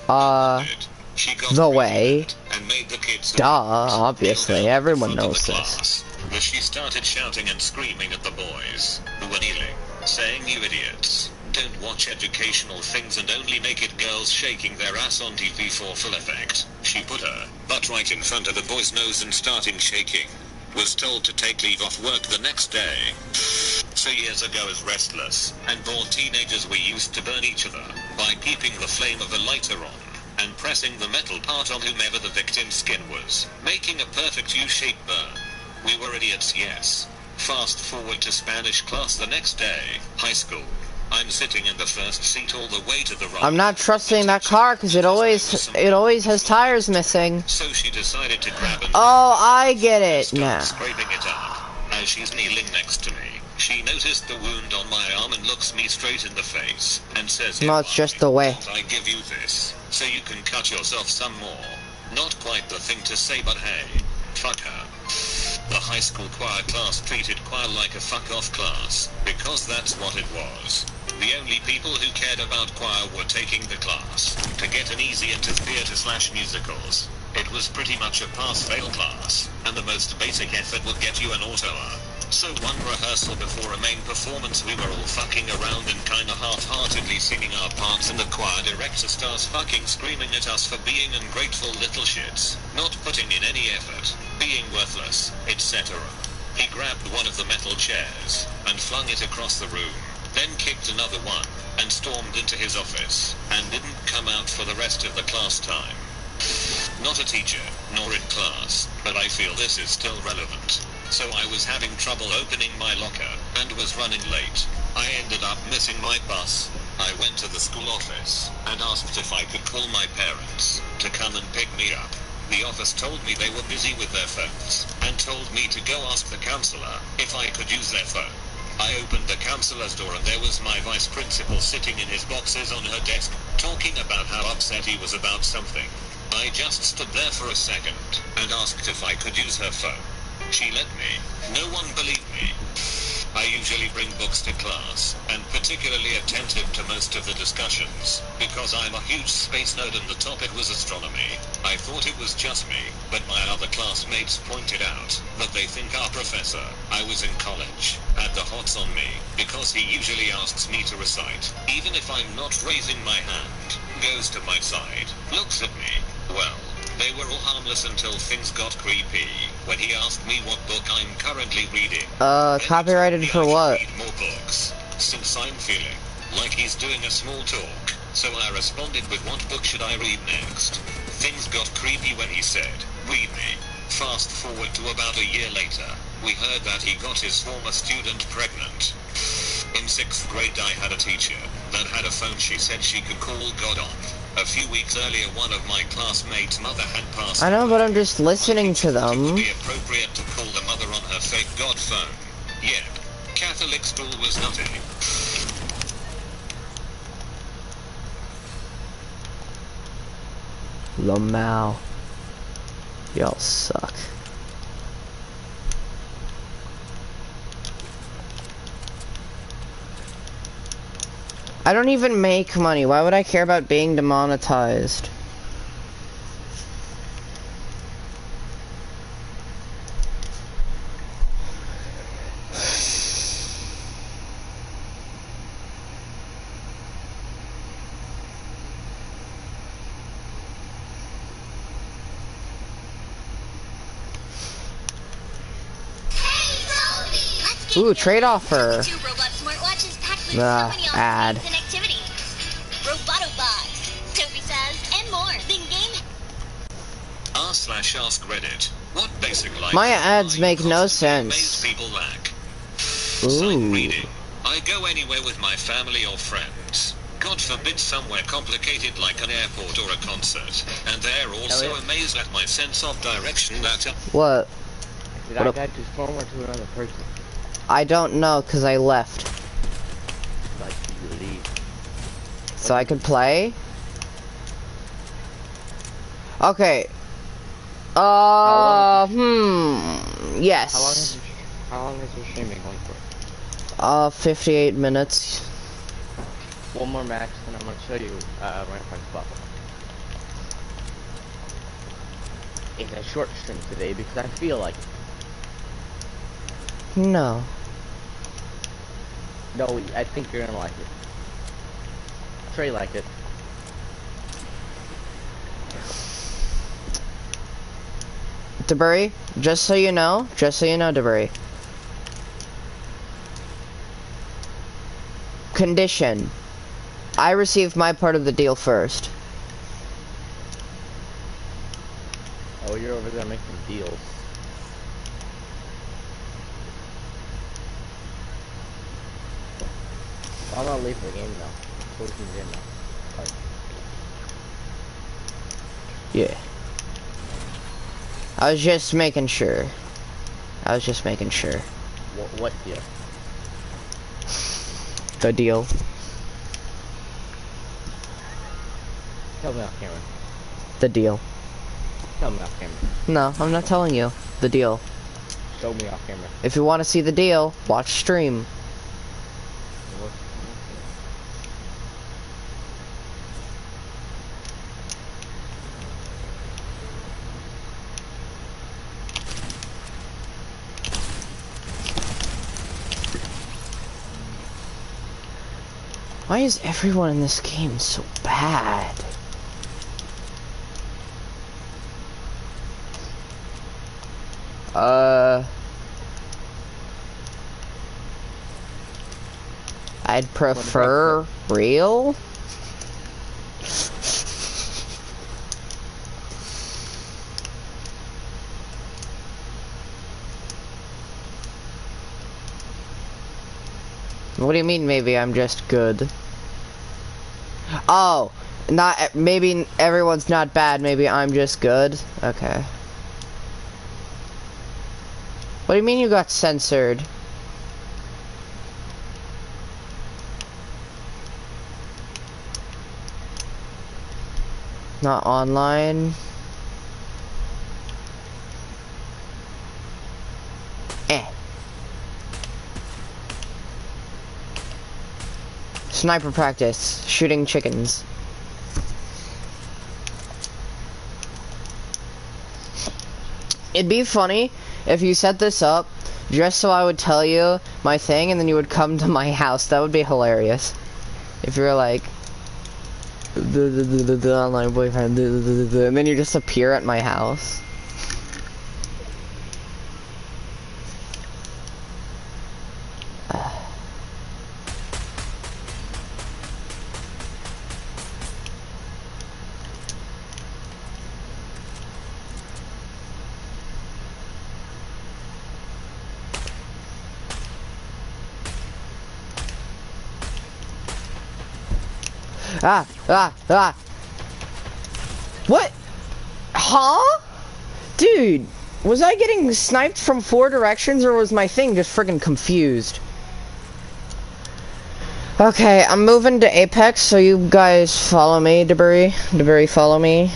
[SPEAKER 6] She got
[SPEAKER 1] the way.
[SPEAKER 6] And made the kids
[SPEAKER 1] Duh, obviously, everyone knows this.
[SPEAKER 6] But she started shouting and screaming at the boys, who were kneeling, saying, you idiots, don't watch educational things and only make it girls shaking their ass on TV for full effect. She put her butt right in front of the boy's nose and started shaking. Was told to take leave off work the next day. So years ago, as restless and bored teenagers, we used to burn each other by keeping the flame of a lighter on and pressing the metal part on whomever the victim's skin was, making a perfect U-shaped burn. We were idiots, yes. Fast forward to Spanish class the next day, high school. I'm sitting in the first seat all the way to the right.
[SPEAKER 1] I'm not trusting that car because it always has tires missing.
[SPEAKER 6] So she decided to grab and
[SPEAKER 1] I get it now.
[SPEAKER 6] Scraping it up. As she's kneeling next to me, she noticed the wound on my arm and looks me straight in the face and says,
[SPEAKER 1] no, it's just the way.
[SPEAKER 6] I give you this, so you can cut yourself some more. Not quite the thing to say, but hey, fuck her. The high school choir class treated choir like a fuck-off class, because that's what it was. The only people who cared about choir were taking the class to get an easy into theater/musicals. It was pretty much a pass-fail class, and the most basic effort would get you an auto-R. So one rehearsal before a main performance we were all fucking around and kinda half-heartedly singing our parts, and the choir director starts fucking screaming at us for being ungrateful little shits, not putting in any effort, being worthless, etc. He grabbed one of the metal chairs, and flung it across the room, then kicked another one, and stormed into his office, and didn't come out for the rest of the class time. Not a teacher, nor in class, but I feel this is still relevant. So I was having trouble opening my locker, and was running late. I ended up missing my bus. I went to the school office, and asked if I could call my parents, to come and pick me up. The office told me they were busy with their phones, and told me to go ask the counselor if I could use their phone. I opened the counselor's door and there was my vice principal sitting in his boxes on her desk, talking about how upset he was about something. I just stood there for a second, and asked if I could use her phone. She let me. No one believed me. I usually bring books to class, and particularly attentive to most of the discussions, because I'm a huge space nerd and the topic was astronomy. I thought it was just me, but my other classmates pointed out that they think our professor, I was in college, had the hots on me, because he usually asks me to recite, even if I'm not raising my hand, goes to my side, looks at me. Well, they were all harmless until things got creepy, when he asked me what book I'm currently reading.
[SPEAKER 1] Copyrighted for what?
[SPEAKER 6] Read more books, since I'm feeling like he's doing a small talk. So I responded with what book should I read next? Things got creepy when he said, read me. Fast forward to about a year later, we heard that he got his former student pregnant. In 6th grade I had a teacher that had a phone she said she could call God on. A few weeks earlier, one of my classmates' mother had passed.
[SPEAKER 1] I know, but I'm just listening to them.
[SPEAKER 6] It would be appropriate to call the mother on her fake God phone. Yep. Catholic school was nutty.
[SPEAKER 1] Lamau. Y'all suck. I don't even make money. Why would I care about being demonetized? Ooh, trade offer. Ad.
[SPEAKER 6] r/ask Reddit. What basic life
[SPEAKER 1] My ads make no sense.
[SPEAKER 6] People lack.
[SPEAKER 1] Ooh.
[SPEAKER 6] Sign reading. I go anywhere with my family or friends. God forbid somewhere complicated like an airport or a concert. And they're also amazed at my sense of direction that...
[SPEAKER 1] What?
[SPEAKER 2] Did that guy just forward to another person?
[SPEAKER 1] I don't know, cause I left.
[SPEAKER 2] Like, you leave.
[SPEAKER 1] So I could play? Okay. Yes.
[SPEAKER 2] How long is your streaming going for?
[SPEAKER 1] 58 minutes.
[SPEAKER 2] One more match, then I'm gonna show you, Rampart spot. It's a short stream today because I feel like it.
[SPEAKER 1] No.
[SPEAKER 2] No, I think you're gonna like it. Trey liked it.
[SPEAKER 1] DeBurry, just so you know, DeBurry. Condition. I received my part of the deal first.
[SPEAKER 2] Oh, you're over there making deals. I'm gonna leave the game now. Closing the game now. Right.
[SPEAKER 1] Yeah. I was just making sure.
[SPEAKER 2] What deal?
[SPEAKER 1] The deal.
[SPEAKER 2] Tell me off camera.
[SPEAKER 1] The deal.
[SPEAKER 2] Tell me off camera.
[SPEAKER 1] No, I'm not telling you. The deal.
[SPEAKER 2] Show me off camera.
[SPEAKER 1] If you want to see the deal, watch stream. Why is everyone in this game so bad? I'd prefer real. What do you mean maybe I'm just good? Oh, not maybe everyone's not bad, maybe I'm just good? Okay. What do you mean you got censored? Not online? Sniper practice, shooting chickens. It'd be funny if you set this up just so I would tell you my thing and then you would come to my house. That would be hilarious. If you were like, the online boyfriend, and then you just appear at my house. What? Huh? Dude, was I getting sniped from 4 directions or was my thing just friggin' confused? Okay, I'm moving to Apex, so you guys follow me, Debris. Debris, follow me.